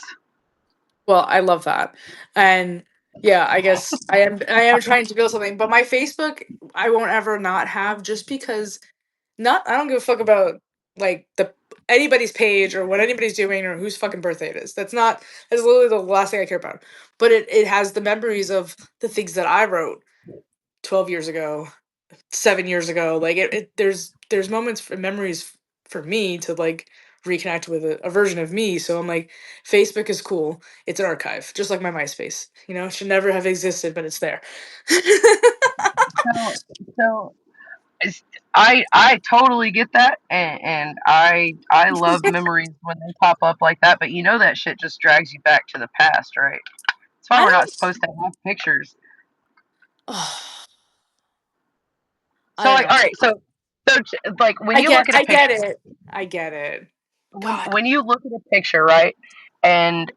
Well, I love that. And yeah, I guess I am trying to build something, but my Facebook I won't ever not have just because not I don't give a fuck about like the anybody's page or what anybody's doing or whose fucking birthday it is. That's literally the last thing I care about. But it has the memories of the things that I wrote 12 years ago, 7 years ago. Like there's moments for memories for me to like reconnect with a version of me. So I'm like, Facebook is cool. It's an archive, just like my MySpace. It should never have existed, but it's there. So so it's, I totally get that, and I love memories when they pop up like that. But you know that shit just drags you back to the past, right? That's why I we're not don't. supposed to have pictures. Oh, I So don't like, know. all right, like when I you get. look at a I get picture, it. I get it. God. when you look at a picture, right, and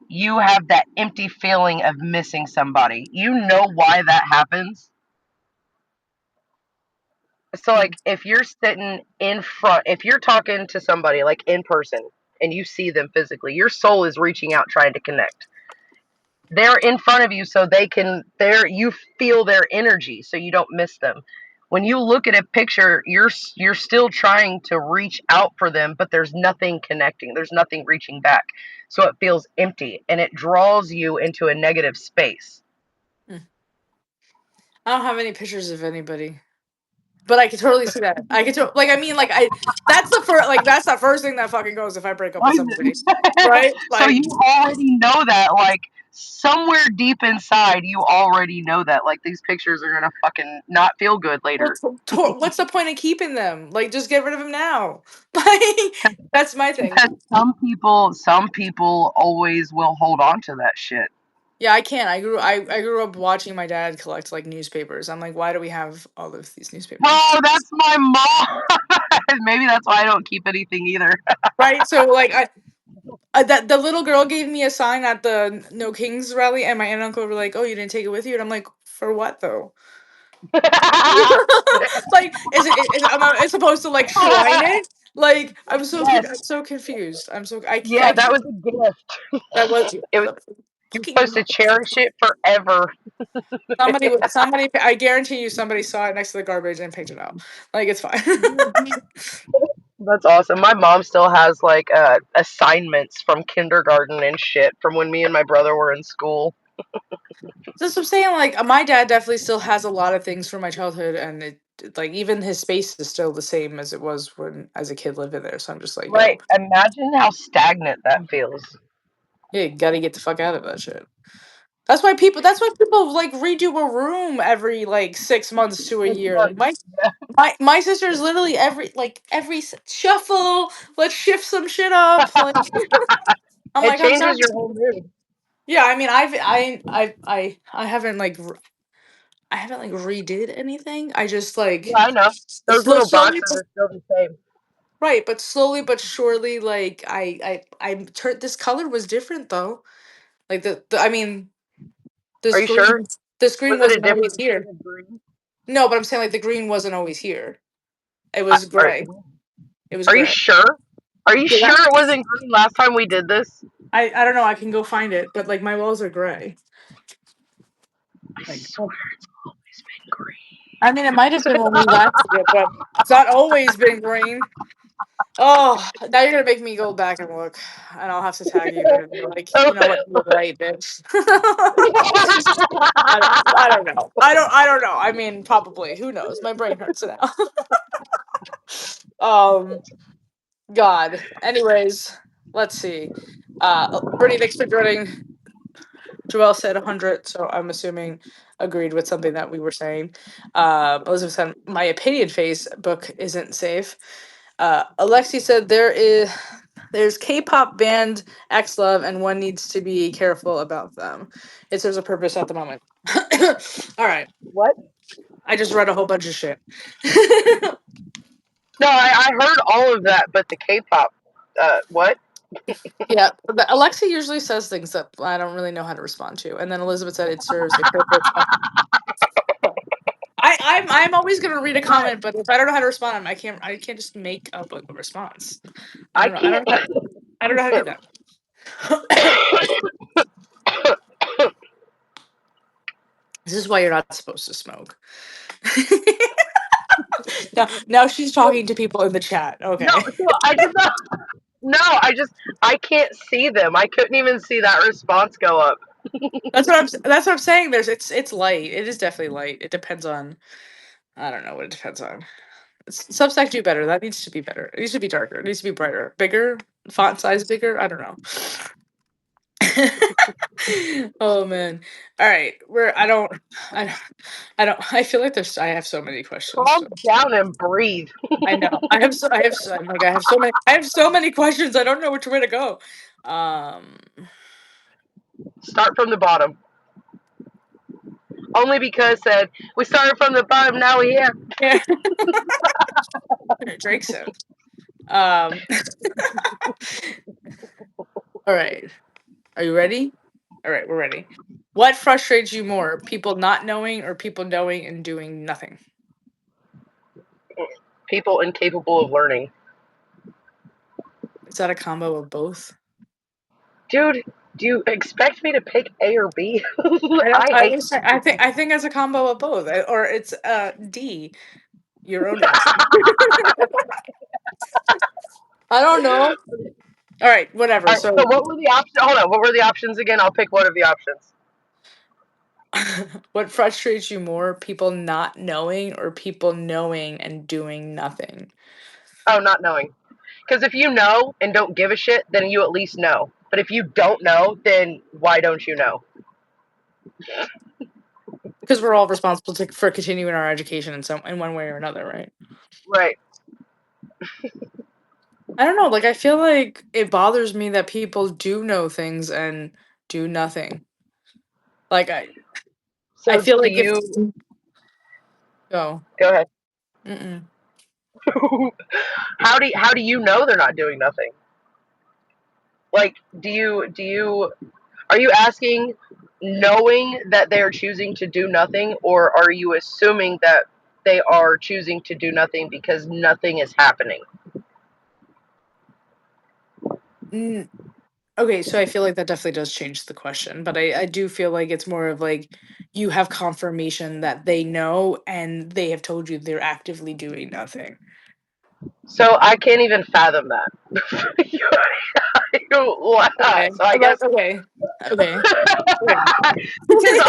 you have that empty feeling of missing somebody, you know why that happens. So Mm, like if you're sitting in front, if you're talking to somebody like in person and you see them physically, your soul is reaching out trying to connect. They're in front of you so they can there you feel their energy so you don't miss them. When you look at a picture, you're still trying to reach out for them, but there's nothing connecting. There's nothing reaching back. So it feels empty and it draws you into a negative space. mm. I don't have any pictures of anybody. But I could totally see that. I could like I mean like I that's the first thing that fucking goes if I break up with somebody. Right? So Like you already know that, like somewhere deep inside, you already know that, like these pictures are gonna fucking not feel good later. what's the point of keeping them? Like just get rid of them now. Like that's my thing. Because some people always will hold on to that shit. Yeah, I can't. I grew up watching my dad collect like newspapers. I'm like, why do we have all of these newspapers? Bro, that's my mom. Maybe that's why I don't keep anything either. Right? So like that the little girl gave me a sign at the No Kings rally, and my aunt and uncle were like, "Oh, you didn't take it with you?" And I'm like, "For what though?" Like, am I supposed to like shrine it? Like, I'm Yes. so confused. I Yeah, that can't. was a gift. That was It was the you're fucking supposed to cherish it forever. somebody. I guarantee you, somebody saw it next to the garbage and picked it up. Like, it's fine. That's awesome. My mom still has like assignments from kindergarten and shit from when me and my brother were in school. That's what I'm saying. Like, my dad definitely still has a lot of things from my childhood, and like even his space is still the same as it was when as a kid living there. So I'm just like, Right. yo, Imagine how stagnant that feels. yeah, you gotta get the fuck out of that shit. That's why people like redo a room every like 6 months to a 6 year. Like months. my sister's literally shuffle. Let's shift some shit up. Like I'm It like I'm changes sorry. your whole mood. Yeah, I mean I haven't like I haven't like redid anything. I just Yeah, I know. Those little slowly boxes are still the same. right, but slowly but surely like I turned this color was different though. Like the I mean the Are you sure? screen the screen Was it a wasn't always different here. shade of green? No, but I'm saying like the green wasn't always here. It was Are, gray. It was are you gray. sure? Are you Yeah, sure it wasn't green last time we did this? I don't know. I can go find it, but like my walls are gray. I Like, swear it's always been green. I mean, it might have been when we last did it, but it's not always been green. Oh, now you're gonna make me go back and look, and I'll have to tag you there. And be like, you know what? You're right, bitch. I don't know. I don't know. I mean, probably. Who knows? My brain hurts now. um, God. Anyways. Let's see. Brittany, thanks for joining. Joelle said 100, so I'm assuming agreed with something that we were saying. Elizabeth said, my opinion face book isn't safe. Alexi said there's K-pop band X Love and one needs to be careful about them. It serves a purpose at the moment. All right. What? I just read a whole bunch of shit. No, I heard all of that, but the K-pop, what? Yeah, but Alexi usually says things that I don't really know how to respond to. And then Elizabeth said it serves a purpose. I'm always gonna read a I, comment, but if I don't know how to respond, I can't just make up a response. I I can't. don't know how to do that. This is why you're not supposed to smoke. Now she's talking to people in the chat. No, Okay. so I just no, I can't see them. I couldn't even see that response go up. That's what I'm saying. It's light. It is definitely light. It depends on I don't know what it depends on. Substack do better. That needs to be better. It needs to be darker. It needs to be brighter. Bigger? Font size bigger? I don't know. Oh man. All right. I, I feel like I have so many questions. Calm down and breathe. I know. I have so many questions. I don't know which way to go. Um Start from the bottom. Only because said we started from the bottom. Now we're here. yeah. Drake said. Um All right. Are you ready? All right, we're ready. What frustrates you more? People not knowing or people knowing and doing nothing? People incapable of learning. Is that a combo of both? Dude, do you expect me to pick A or B? I don't. I hate. I think it's a combo of both, or it's D. Your own answer. I don't know. All right, whatever. All right. So So, what were the options? Hold on. What were the options again? I'll pick one of the options. what frustrates you more? People not knowing or people knowing and doing nothing? Oh, not knowing. Because if you know and don't give a shit, then you at least know. But if you don't know, then why don't you know? Because we're all responsible for continuing our education in one way or another, right? Right. I don't know. Like I feel like it bothers me that people do know things and do nothing. Like I So feel do like if you go. go ahead? Mm-mm. How do you know they're not doing nothing? Like, do you are you asking knowing that they are choosing to do nothing, or are you assuming that they are choosing to do nothing because nothing is happening? Mm, okay, so I feel like that definitely does change the question, but I do feel like it's more of like you have confirmation that they know and they have told you they're actively doing nothing. So I can't even fathom that. Okay, So I guess okay, okay, okay. because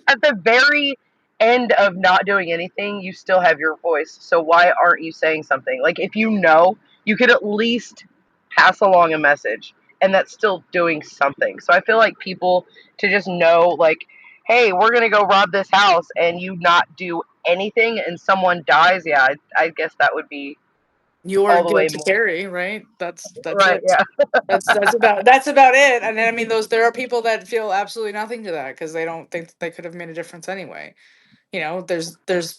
at the very end of not doing anything, you still have your voice. So why aren't you saying something? Like if you know, you could at least pass along a message, and that's still doing something. So I feel like people to just know, like, hey, we're gonna go rob this house, and you not do anything, and someone dies. Yeah, I guess that would be Your all the guilt way to more. carry, right? That's Right? it. Yeah. That's about it. And then I mean, there are people that feel absolutely nothing to that because they don't think that they could have made a difference anyway. You know,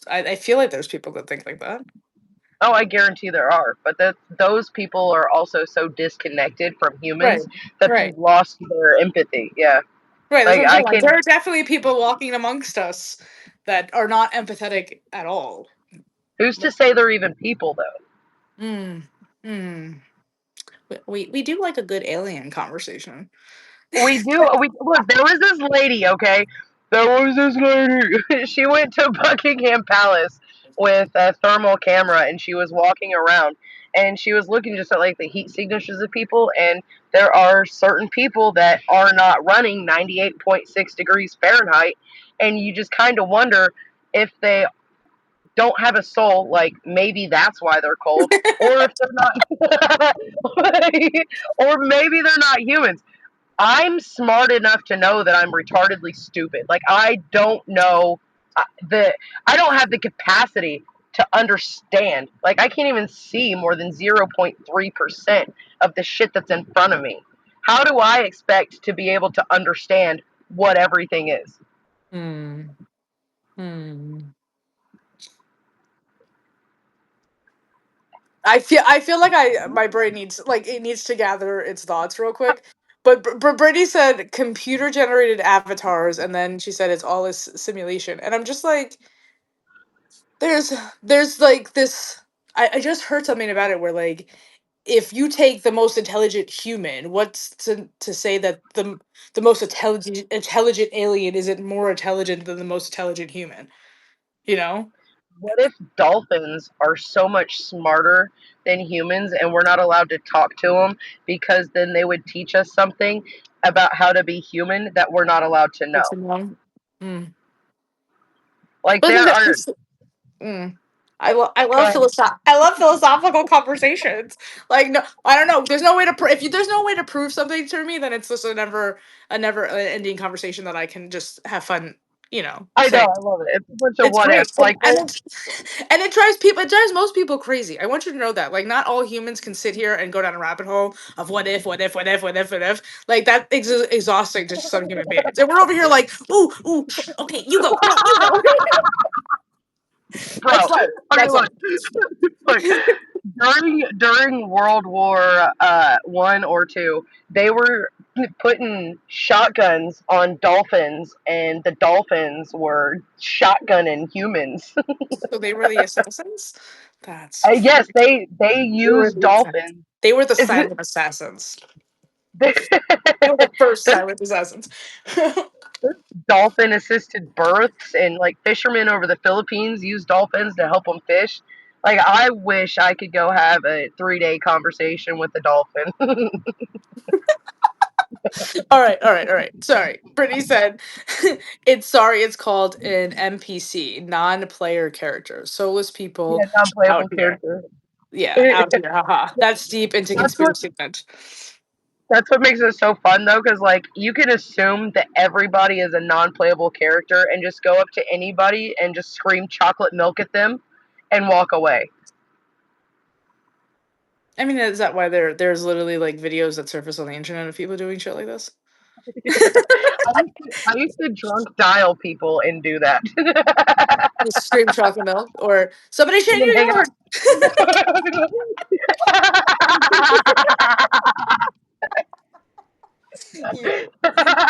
I feel like there's people that think like that. Oh, I guarantee there are, but those people are also so disconnected from Right, humans that they've right, lost their empathy. Yeah, right. That's like what I'm I saying. Like can. there are definitely people walking amongst us that are not empathetic at all. Who's to But, say they're even people though? mm, mm. We do like a good alien conversation. We do. We look. There was this lady. Okay, there was this lady. She went to Buckingham Palace with a thermal camera, and she was walking around, and she was looking just at like the heat signatures of people, and there are certain people that are not running 98.6 degrees Fahrenheit, and you just kind of wonder if they don't have a soul, like maybe that's why they're cold, or if they're not, or maybe they're not humans. I'm smart enough to know that I'm retardedly stupid. Like I don't know the I don't have the capacity to understand. Like I can't even see more than 0.3% of the shit that's in front of me. How do I expect to be able to understand what everything is? Hmm. Hmm. I feel like my brain needs like it needs to gather its thoughts real quick. But Brittany said computer generated avatars, and then she said it's all a simulation, and I'm just like, there's there's like this. I just heard something about it where like if you take the most intelligent human, what's to say that the most intelligent alien isn't more intelligent than the most intelligent human? You know? What if dolphins are so much smarter than humans and we're not allowed to talk to them because then they would teach us something about how to be human that we're not allowed to It's know? wrong. Mm. Like But then there are mm. go ahead. I love philosophical conversations. Like no, I don't know. There's no way to if you there's no way to prove something to me, then it's just a never ending conversation that I can just have fun. I know, Saying I love it. It's a bunch of it's what great, ifs. Like and well, and it drives people. It drives most people crazy. I want you to know that. Like not all humans can sit here and go down a rabbit hole of what if, what if, what if, what if, what if. Like that exhausting to some human beings. And we're over here like, ooh, ooh, okay, you go, no, you go. bro, That's life. okay, That's life. look, during World War One or two, they were putting shotguns on dolphins, and the dolphins were shotgunning humans. So they were the assassins? That's Yes, they they were used the assassins. dolphins. They were the silent assassins. They were the the first silent assassins. dolphin assisted births, and like fishermen over the Philippines use dolphins to help them fish. Like I wish I could go have a 3 day conversation with a dolphin. All right, all right, all right. Sorry. Brittany said it's called an NPC, non-player character. Soulless people Yeah, out non-playable here. character. Yeah, out here. Haha. That's deep into That's what conspiracy land. that's what makes it so fun though, because like you can assume that everybody is a non-playable character and just go up to anybody and just scream chocolate milk at them and walk away. I mean, is that why there's literally like videos that surface on the internet of people doing shit like this? I used to drunk dial people and do that. Just scream chocolate milk or somebody shit And then in hang your up. yard. Yeah.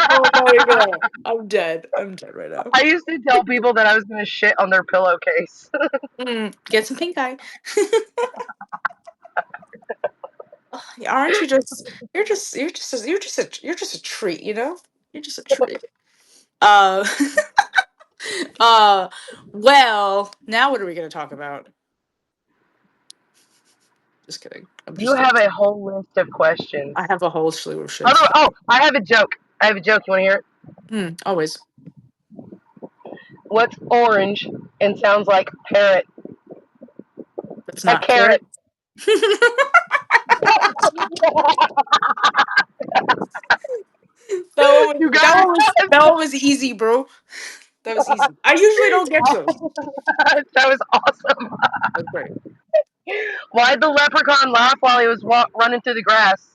Oh my god. I'm dead. I'm dead right now. I used to tell people that I was going to shit on their pillowcase. Get some pink eye. Yeah, aren't you just you're just a treat, you know? You're just a treat. Uh uh well, now what are we gonna talk about? Just kidding. I'm You just have kidding. a whole list of questions. I have a whole slew of Oh, shit. no, oh, I have a joke. I have a joke. You want to hear it? Always. What's orange and sounds like parrot? It's A not carrot. carrot. You got it. That one was easy, bro. That was easy. I usually don't get those. That was awesome. That's great. Why'd the leprechaun laugh while he was running through the grass?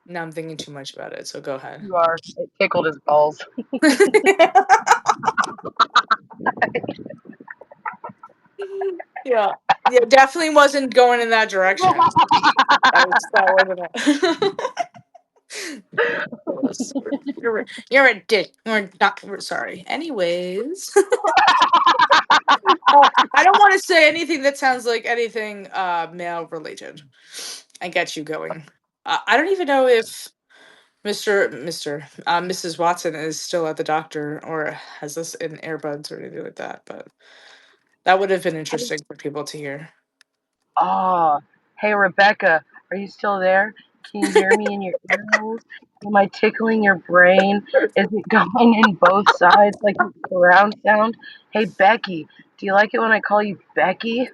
Now I'm thinking too much about it, so go ahead. You are. It tickled his balls. Yeah. Yeah, definitely wasn't going in that direction. That wasn't it. Ridiculous. You're a dick. You're not we're sorry. Anyways. I don't want to say anything that sounds like anything male related. I get you going. I don't even know if Mrs. Watson is still at the doctor or has this in earbuds or anything like that, but that would have been interesting for people to hear. Oh, hey Rebecca, are you still there? Can you hear me in your ear holes? Am I tickling your brain? Is it going in both sides like a surround sound? Hey, Becky, do you like it when I call you Becky?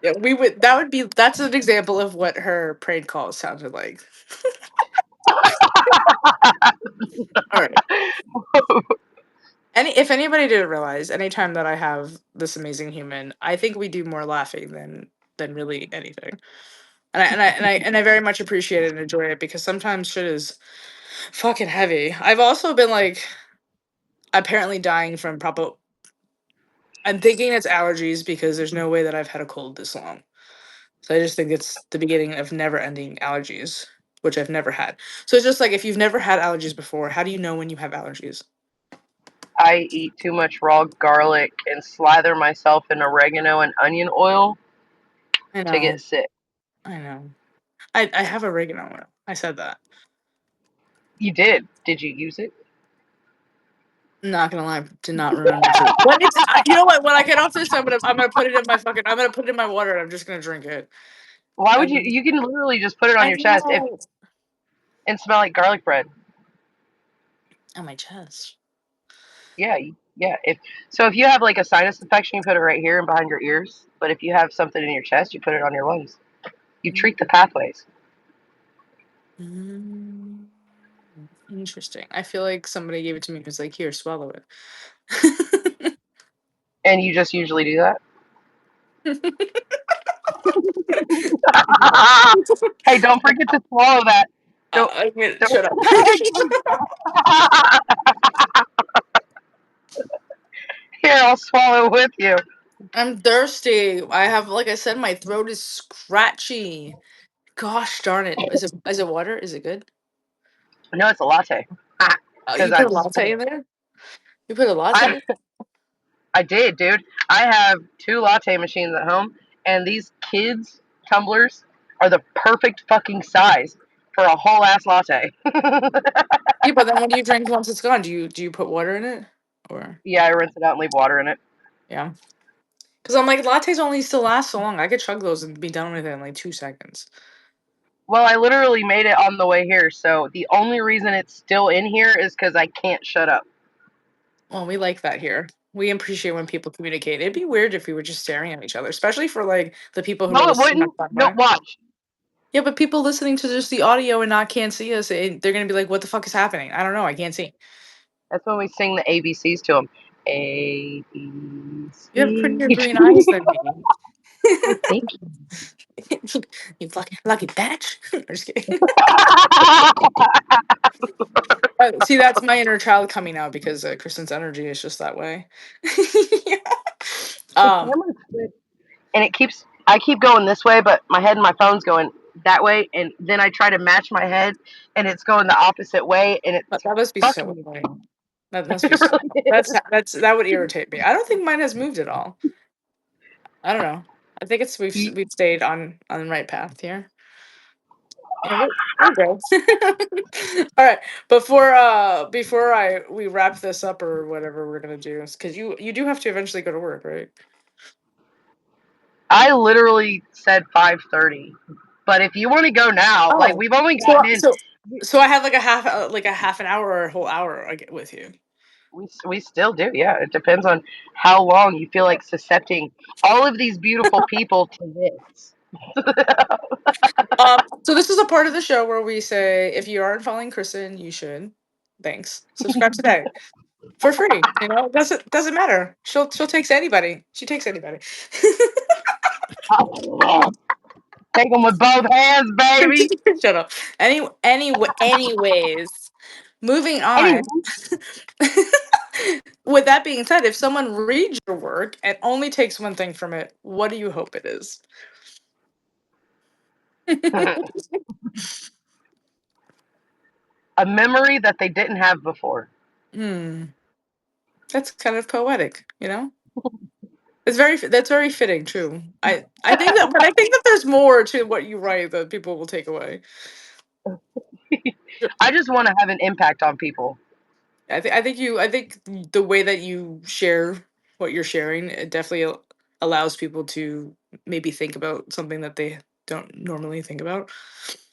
Yeah, we would. That would be. That's an example of what her prank calls sounded like. All right. If anybody didn't realize, anytime that I have this amazing human, I think we do more laughing than really anything. And I very much appreciate it and enjoy it because sometimes shit is fucking heavy. I've also been like apparently dying from proper. I'm thinking it's allergies because there's no way that I've had a cold this long. So I just think it's the beginning of never-ending allergies, which I've never had. So it's just like if you've never had allergies before, how do you know when you have allergies? I eat too much raw garlic and slather myself in oregano and onion oil I to get know. sick. I know. I have oregano oil. I said that. You did. Did you use it? Not gonna lie, did not remember to. But it's you know what? When I get off this, I'm gonna put it in my fucking. I'm gonna put it in my water and I'm just gonna drink it. Why would you? And You can literally just put it on I your chest if know and smell like garlic bread. on my chest. Yeah, yeah. If you have like a sinus infection, you put it right here and behind your ears. But if you have something in your chest, you put it on your lungs. You treat the pathways, Mm, interesting. I feel like somebody gave it to me and was like, "Here, swallow it." and you just usually do that. Hey, don't forget to swallow that. Don't. Don't. Shut up. Here, I'll swallow with you. I'm thirsty. I have, like I said, my throat is scratchy. Gosh darn it! Is it water? Is it good? No, it's a latte. Oh, Because you put I'm a latte in spoiled. there. You put a I latte. I did, dude. I have two latte machines at home, and these kids tumblers are the perfect fucking size for a whole ass latte. Yeah, but then what do you drink once it's gone? Do you put water in it, or Yeah, I rinse it out and leave water in it. yeah? Because I'm like lattes only still last so long. I could chug those and be done with it in like 2 seconds. Well, I literally made it on the way here, so the only reason it's still in here is because I can't shut up. Well, we like that here. We appreciate when people communicate. It'd be weird if we were just staring at each other, especially for like the people who are No, it listening wouldn't. up that No, way. watch. Yeah, but people listening to just the audio and not can't see us, they're gonna be like, "What the fuck is happening?" I don't know. I can't see. That's when we sing the ABCs to them. A B You have C. prettier green eyes than me. Oh, thank You lucky bitch. I'm just kidding. you. See, that's my inner child coming out because Kristen's energy is just that way. Yeah. The Um, camera's good, and it keeps. I keep going this way, but my head and my phone's going that way, and then I try to match my head, and it's going the opposite way, and but it's that must be so fucking. annoying. That must It be. really is. That would irritate me. I don't think mine has moved at all. I don't know. I think it's we've stayed on the right path here. Yeah, we're good. All right. Before I we wrap this up or whatever we're gonna do, because you do have to eventually go to work, right? I literally said 5:30, but if you want to go now, like Oh, we've only so gotten in. so so I have like a half an hour or a whole hour I get with you. We still do, yeah. It depends on how long you feel like suscepting all of these beautiful people to this. So this is a part of the show where we say if you aren't following Kristen, you should. Thanks. Subscribe today for free. You know, doesn't matter. She'll takes anybody. She takes anybody. Take them with both hands, baby. Shut up. Anyways, moving Anyway, on. With that being said, if someone reads your work and only takes one thing from it, what do you hope it is? a memory that they didn't have before. Hmm. That's kind of poetic, you know? That's very fitting, true. I think that but I think that there's more to what you write that people will take away. I just want to have an impact on people. I think the way that you share what you're sharing, it definitely allows people to maybe think about something that they don't normally think about,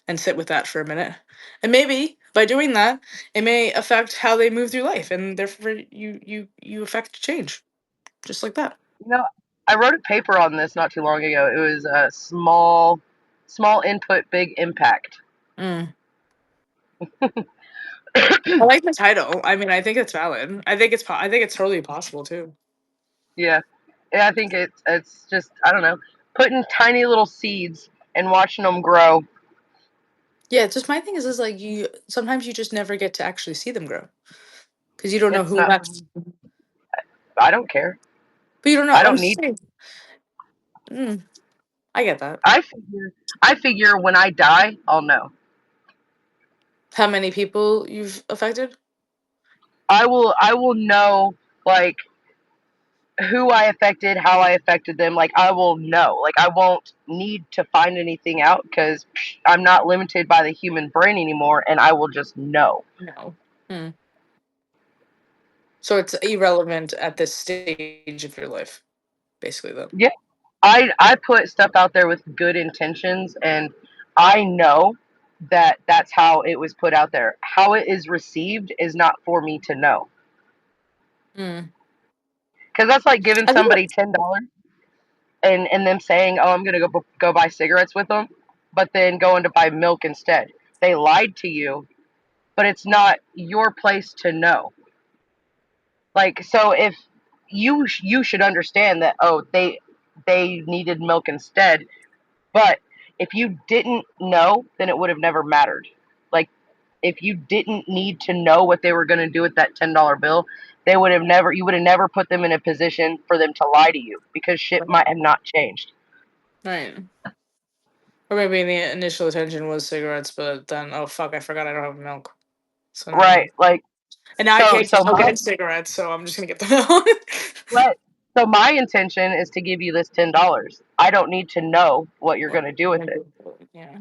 and sit with that for a minute. And maybe by doing that, it may affect how they move through life, and therefore you affect change just like that. You know, I wrote a paper on this not too long ago. It was a small input, big impact. Mm. I like the title. I mean, I think it's valid. I think it's totally possible too. Yeah, and I think it's just I don't know, putting tiny little seeds and watching them grow. Yeah, it's just my thing is like you sometimes you just never get to actually see them grow because you don't know It's who not. that's. I don't care. But you don't know. I I'm don't just need. saying. Mm, I get that. I figure. I figure when I die, I'll know. How many people you've affected? I will. I will know like who I affected, how I affected them. Like I will know. Like I won't need to find anything out because I'm not limited by the human brain anymore, and I will just know. No. Hmm. So it's irrelevant at this stage of your life, basically. Then. Yeah, I put stuff out there with good intentions, and I know that that's how it was put out there. How it is received is not for me to know, Hmm. because that's like giving I think somebody $10 and them saying, "Oh, I'm gonna go buy cigarettes with them," but then going to buy milk instead. They lied to you, but it's not your place to know. Like so, if you should understand that they needed milk instead. But if you didn't know, then it would have never mattered. Like if you didn't need to know what they were going to do with that $10 bill, they would have never you would have never put them in a position for them to lie to you because shit might right. have not changed. Right. Or maybe the initial attention was cigarettes, but then oh fuck, I forgot I don't have milk. So now Right. Like and now I so can't so go my get cigarettes, so I'm just gonna get the milk. what so my intention is to give you this $10. I don't need to know what you're What going to do I'm with gonna it. do with it, yeah.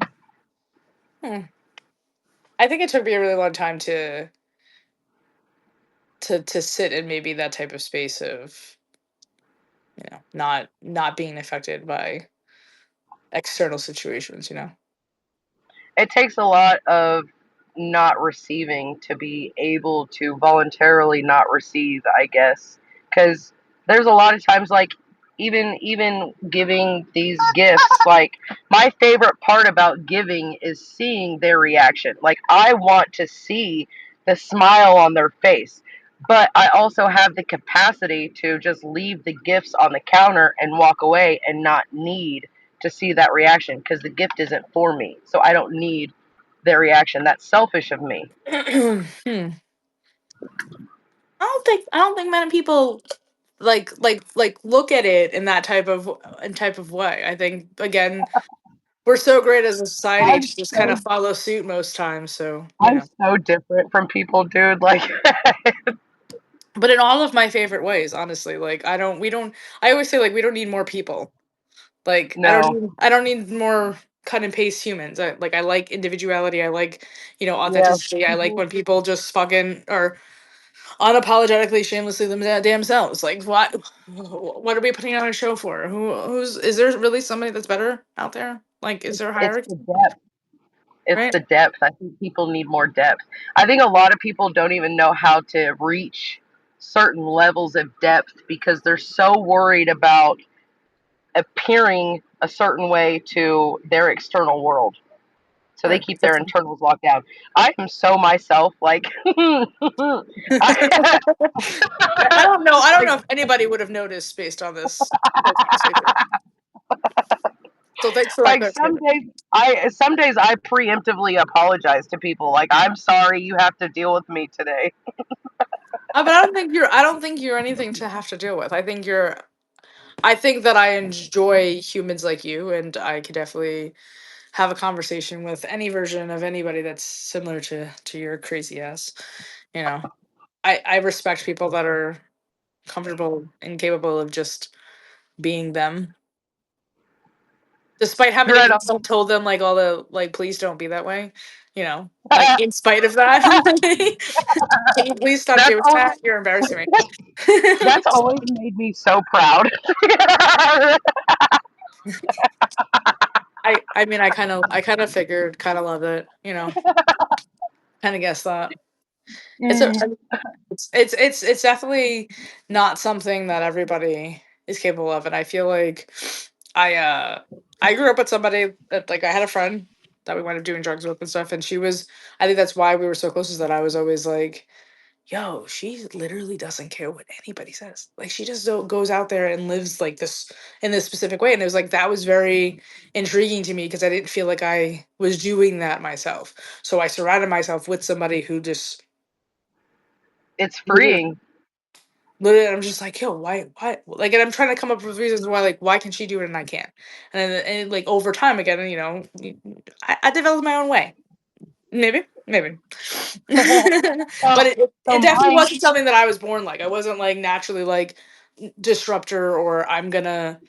Hmm. I think it took me a really long time to sit in maybe that type of space of not being affected by external situations. It takes a lot of not receiving to be able to voluntarily not receive, I guess, because there's a lot of times like even giving these gifts, like my favorite part about giving is seeing their reaction. Like I want to see the smile on their face, but I also have the capacity to just leave the gifts on the counter and walk away and not need to see that reaction because the gift isn't for me. So I don't need their reaction. That's selfish of me. Hmm. I don't think many people like look at it in type of way. I think again we're so great as a society I'm to just kind so of follow suit most times. So I'm so different from people, dude. Like but in all of my favorite ways, honestly, like we don't. I always say like we don't need more people. Like no. I don't need more cut and paste humans. I like individuality. I like Yeah. authenticity. I like People when people just fucking are unapologetically, shamelessly them damn selves. Like what are we putting on a show for? Who's is there really somebody that's better out there? Like is there a it's hierarchy? the depth. It's Right? the depth. I think people need more depth. I think a lot of people don't even know how to reach certain levels of depth because they're so worried about appearing a certain way to their external world. So they Right. keep their internals locked down. I am so myself, like, I, I don't know. I don't like, know if anybody would have noticed based on this whole conversation. So thanks for that like clarification. some days I preemptively apologize to people. Like, I'm sorry you have to deal with me today. But I don't think you're anything to have to deal with. I think that I enjoy humans like you, and I could definitely have a conversation with any version of anybody that's similar to your crazy ass. You know, I respect people that are comfortable and capable of just being them, despite how many Right people on. have told them like all the like, please don't be that way. Like in spite of that, can you please stop that's doing always that? You're embarrassing me. that's always made me so proud. I mean, I kind of figured, kind of love it, you know, kind of guessed that. It's a, Mm, it's definitely not something that everybody is capable of, and I feel like I uh I grew up with somebody that like I had a friend that we wound up doing drugs with and stuff, and she was I think that's why we were so close is that I was always like, yo, she literally doesn't care what anybody says. Like she just goes out there and lives like this in this specific way. And it was like that was very intriguing to me because I didn't feel like I was doing that myself. So I surrounded myself with somebody who just it's literally, freeing. literally I'm just like, yo, why? Like, and I'm trying to come up with reasons why, like, why can she do it and I can't? And like over time again, you know, I developed my own way. Maybe. But so, it so definitely mine, wasn't something that I was born like. I wasn't like naturally like disruptor or I'm gonna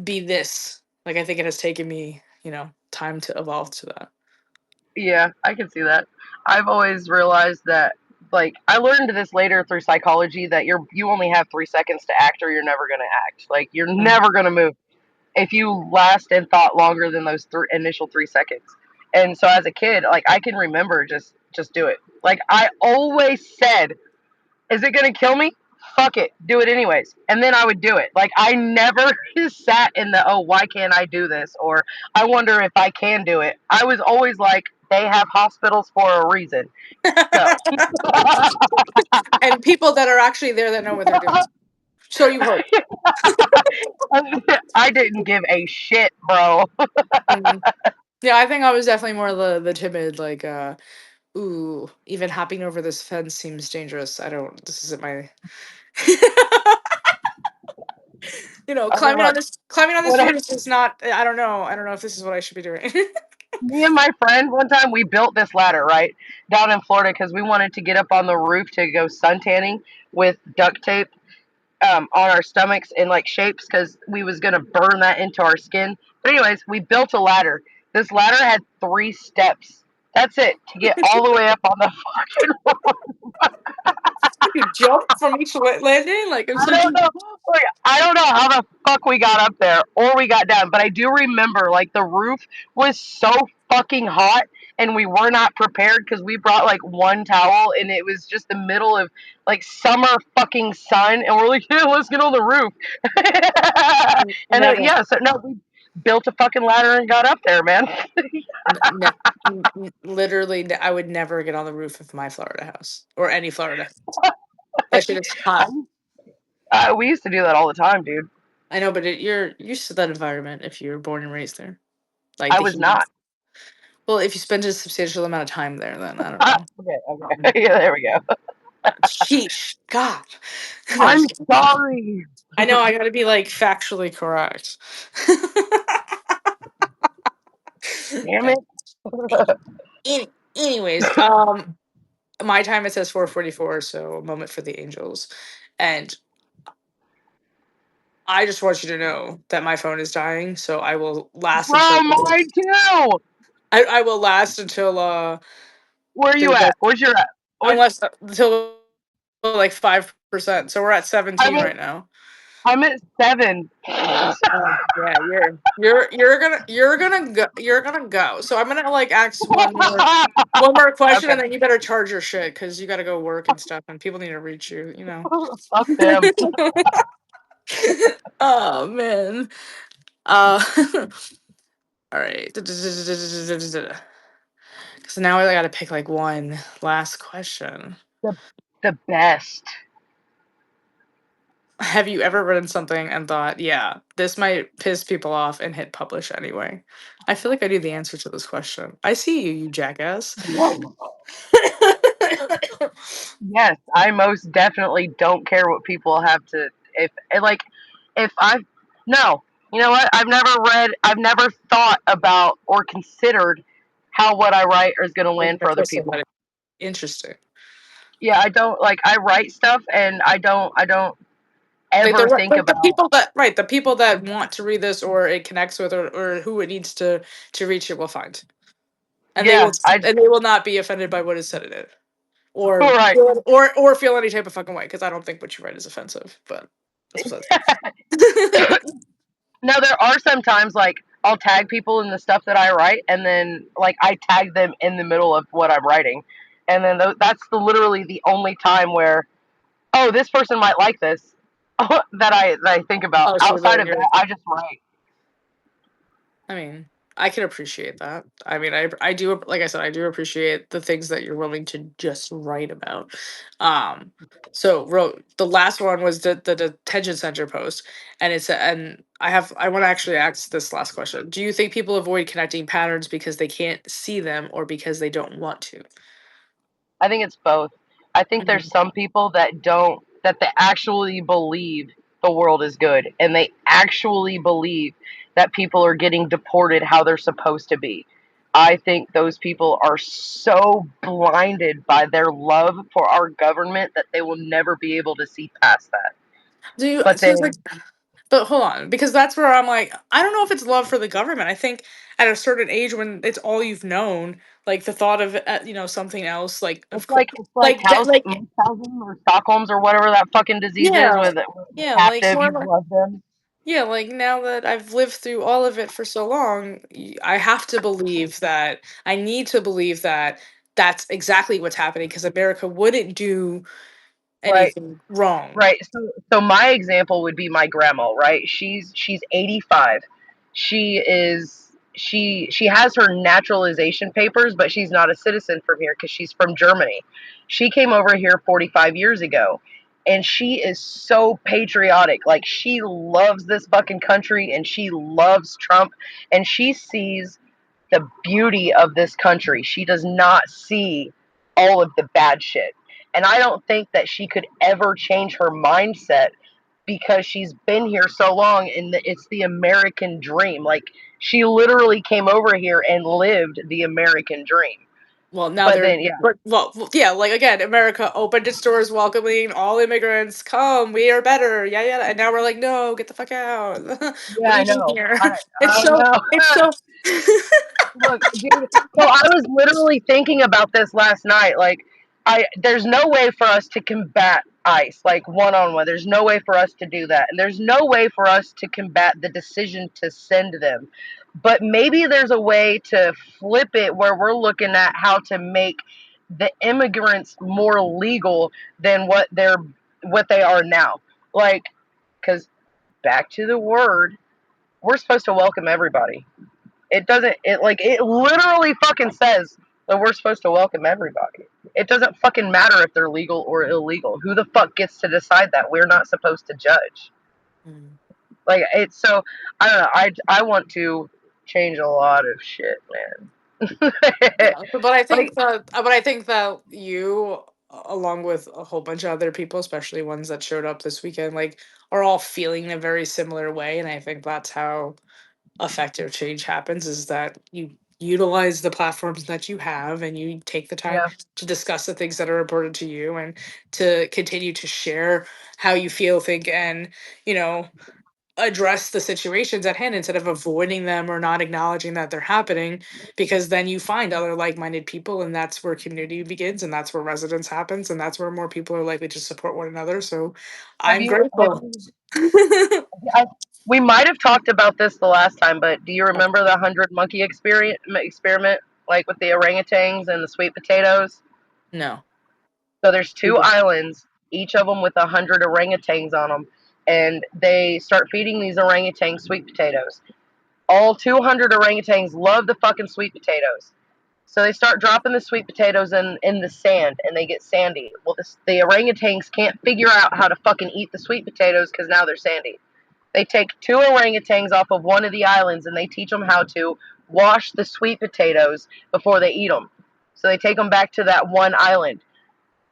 be this. Like I think it has taken me, you know, time to evolve to that. yeah, I can see that. I've always realized that, like, I learned this later through psychology that you only have 3 seconds to act, or you're never gonna act. Like, you're Mm. never gonna move if you last and thought longer than those initial 3 seconds. And so as a kid, like I can remember just do it. Like I always said, is it gonna kill me? Fuck it, do it anyways. And then I would do it. Like I never sat in the oh why can't I do this or I wonder if I can do it. I was always like they have hospitals for a reason. Go. And people that are actually there that know what they're doing. So you hope. I didn't give a shit, bro. Mhm. Yeah, I think I was definitely more the timid, like ooh, even hopping over this fence seems dangerous. I don't this isn't my you know, I mean, look, climbing on this when I, fence is not I don't know. I don't know if this is what I should be doing. me and my friend one time we built this ladder right down in Florida because we wanted to get up on the roof to go sun tanning with duct tape on our stomachs in like shapes because we was gonna burn that into our skin. But anyways, we built a ladder. This ladder had 3 steps. That's it to get all the way up on the fucking. You jump from each landing, like it's I like don't know. Like, I don't know how the fuck we got up there or we got down, but I do remember like the roof was so fucking hot and we were not prepared because we brought like one towel and it was just the middle of like summer fucking sun and we're like, yeah, let's get on the roof. And never, yeah, so no, we built a fucking ladder and got up there, man. no, literally, I would never get on the roof of my Florida house or any Florida. That shit is hot. We used to do that all the time, dude. I know, but you're used to that environment if you're born and raised there, like I the was heat. not. Well, if you spend a substantial amount of time there, then I don't know. Okay, okay. Yeah, there we go. Sheesh, God. No, I'm sorry. I know I got to be like factually correct. Damn No. it. Anyways, my time it says 4:44, so a moment for the angels, and I just want you to know that my phone is dying, so I will last until Bro, mine too. I will last until Where you there's at? Where's your at? What? unless until like 5%. So we're at 17 I'm at right now. I'm at 7. Yeah, you're gonna go. So I'm gonna like ask one more question, Okay. and then you better charge your shit because you got to go work and stuff, and people need to reach you. You know. Fuck them. Oh man. Uh. All right. So now I got to pick like one last question. The the best. Have you ever written something and thought, yeah, this might piss people off and hit publish anyway? I feel like I knew the answer to this question. I see you, you jackass. Yes, I most definitely don't care what people have to if like if I no, you know what? I've never thought about or considered how what I write is going to land for other people. Interesting. Yeah, I don't like I write stuff and I don't Like ever think the about people that right, the people that want to read this or it connects with or who it needs to reach it will find. And yeah, I they will not be offended by what is said in it. Or right. or feel any type of fucking way because I don't think what you write is offensive. But that's besides. Now there are some times like I'll tag people in the stuff that I write, and then like I tag them in the middle of what I'm writing, and then that's literally the only time where, oh, this person might like this, that I think about. Oh, so Outside then of you're. that, I just write. I mean, I can appreciate that. I mean, I do, like I said, I do appreciate the things that you're willing to just write about. Um, so wrote the last one was the detention center post, and I want to actually ask this last question. Do you think people avoid connecting patterns because they can't see them or because they don't want to? I think it's both. I think there's Mhm. some people that don't, that they actually believe the world is good, and they actually believe that people are getting deported how they're supposed to be. I think those people are so blinded by their love for our government that they will never be able to see past that. Do you But so it's like then, but hold on, because that's where I'm like, I don't know if it's love for the government. I think at a certain age when it's all you've known, like the thought of something else, like of course, it's like like that, like Munchausen or Stockholm's or whatever that fucking disease is, yeah, with yeah, like captive, more you like love them. yeah, like now that I've lived through all of it for so long, I have to believe that I need to believe that that's exactly what's happening because America wouldn't do Right. anything wrong. Right. So my example would be my grandma, right? She's 85. She has her naturalization papers, but she's not a citizen from here cuz she's from Germany. She came over here 45 years ago, and she is so patriotic. Like, she loves this fucking country, and she loves Trump, and she sees the beauty of this country. She does not see all of the bad shit. And I don't think that she could ever change her mindset because she's been here so long, and it's the American dream. Like, she literally came over here and lived the American dream. Well, now But they're then, yeah, yeah, like again, America opened its doors, welcoming all immigrants. Come, we are better. Yeah, yeah. And now we're like, no, get the fuck out. What yeah, are I you doing know. here? It's I so, know. it's so. Look, dude. So I was literally thinking about this last night. Like, there's no way for us to combat ICE like one on one. There's no way for us to do that, and there's no way for us to combat the decision to send them. But maybe there's a way to flip it where we're looking at how to make the immigrants more legal than what they are now. Like, because back to the word, we're supposed to welcome everybody. It doesn't. It literally fucking says that we're supposed to welcome everybody. It doesn't fucking matter if they're legal or illegal. Who the fuck gets to decide that? We're not supposed to judge. Mm. Like, it's so, I don't know. I want to change a lot of shit, man. Yeah, but I Like, think that you, along with a whole bunch of other people, especially ones that showed up this weekend, like are all feeling a very similar way, and I think that's how effective change happens is that you utilize the platforms that you have and you take the time yeah. to discuss the things that are important to you and to continue to share how you feel, think, and you know address the situations at hand instead of avoiding them or not acknowledging that they're happening, because then you find other like-minded people and that's where community begins and that's where residence happens and that's where more people are likely to support one another. So Have I'm have grateful. you? I, we might have talked about this the last time, but do you remember the 100 monkey experiment, like with the orangutans and the sweet potatoes? No. So there's two islands, each of them with 100 orangutans on them, and they start feeding these orangutans sweet potatoes. All 200 orangutans love the fucking sweet potatoes. So they start dropping the sweet potatoes in the sand, and they get sandy. Well, the orangutans can't figure out how to fucking eat the sweet potatoes because now they're sandy. They take two orangutans off of one of the islands, and they teach them how to wash the sweet potatoes before they eat them. So they take them back to that one island.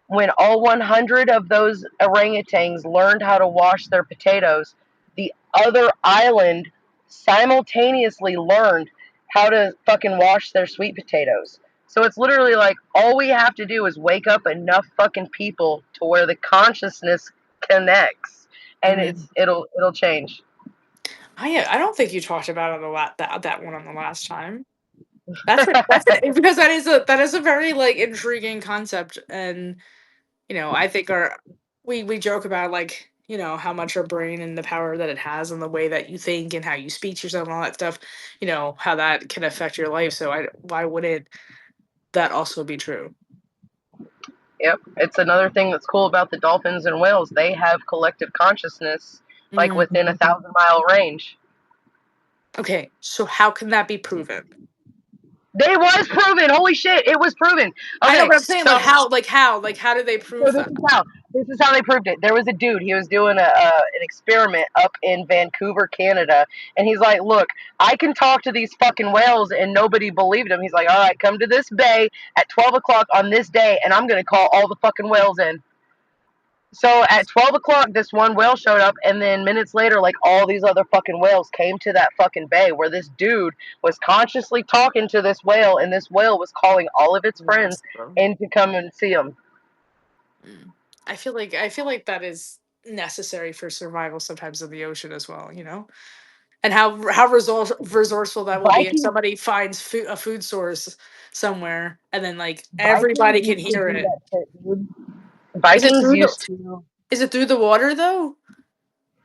When all 100 of those orangutans learned how to wash their potatoes, the other island simultaneously learned how to fucking wash their sweet potatoes. So it's literally like all we have to do is wake up enough fucking people to where the consciousness connects, and Mhm. it'll change. I don't think you talked about it a lot that one on the last time. That's because that is a very like intriguing concept, and I think our we joke about like how much our brain and the power that it has and the way that you think and how you speak to yourself and all that stuff, how that can affect your life. So why wouldn't that also be true? Yep. It's another thing that's cool about the dolphins and whales. They have collective consciousness like within a Mhm. 1,000-mile range. Okay, so how can that be proven? They was proven. Holy shit, it was proven. I know, Okay, but I'm saying so like how do they so prove this that? is how this is how they proved it. There was a dude. He was doing an experiment up in Vancouver, Canada, and he's like, "Look, I can talk to these fucking whales," and nobody believed him. He's like, "All right, come to this bay at 12 o'clock on this day, and I'm gonna call all the fucking whales in." So at 12 o'clock, this one whale showed up, and then minutes later, like all these other fucking whales came to that fucking bay where this dude was consciously talking to this whale, and this whale was calling all of its friends Yes, bro. in to come and see him. Mm. I feel like that is necessary for survival sometimes in the ocean as well, and how resourceful that will be if Vikings, somebody finds a food source somewhere and then like Vikings everybody can used to hear do it. that shit, dude. Is it Vikings through the used to is it through the water though?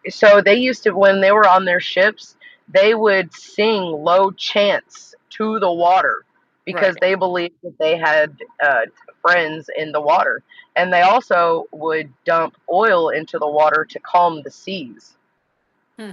so they used to when they were on their ships, they would sing low chants to the water because Right. they believed that they had friends in the water, and they also would dump oil into the water to calm the seas. Hmm.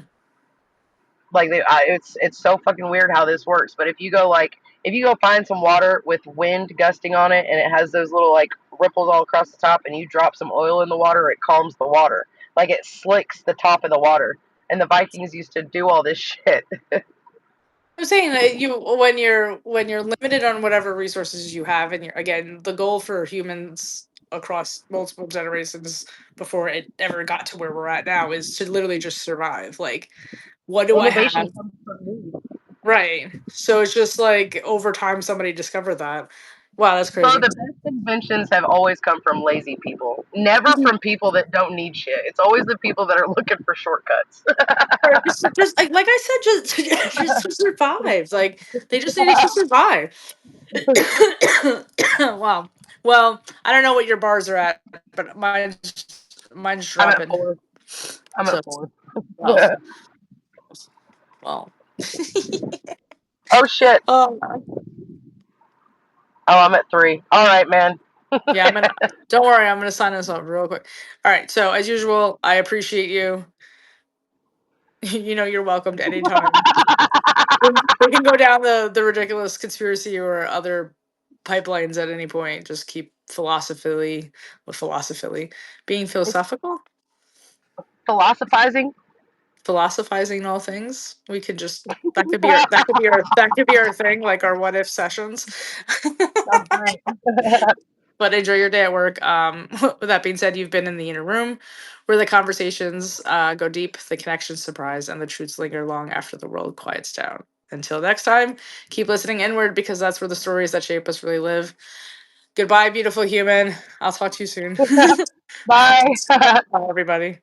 Like it's so fucking weird how this works. But if you go find some water with wind gusting on it and it has those little like ripples all across the top, and you drop some oil in the water, it calms the water. Like it slicks the top of the water. And the Vikings used to do all this shit. I'm saying that when you're limited on whatever resources you have, and you're again the goal for humans across multiple generations before it ever got to where we're at now is to literally just survive. Like, what do I Innovation have? comes from me. Right. So it's just like over time somebody discovered that. Wow, that's Bro, crazy. the best inventions have always come from lazy people. Never from people that don't need shit. It's always the people that are looking for shortcuts. Or just like I said, just just to survive. Like they just needed to survive. Wow. Well, I don't know what your bars are at, but mine's I'm at dropping. 4. I'm So at 4. well, well. Oh shit. Oh Oh, I'm at 3. All right, man. yeah, I'm gonna. Don't worry, I'm gonna sign this up real quick. All right. So as usual, I appreciate you. You're welcome to any time. We can go down the ridiculous conspiracy or other pipelines at any point. Just keep philosophically being philosophical, Philosophizing. philosophizing all things. We could just that could be our thing, like our what if sessions. Sounds great. But enjoy your day at work. With that being said, you've been in the inner room where the conversations go deep, the connections surprise, and the truths linger long after the world quiets down. Until next time, keep listening inward because that's where the stories that shape us really live. Goodbye, beautiful human. I'll talk to you soon. Bye. Bye, everybody.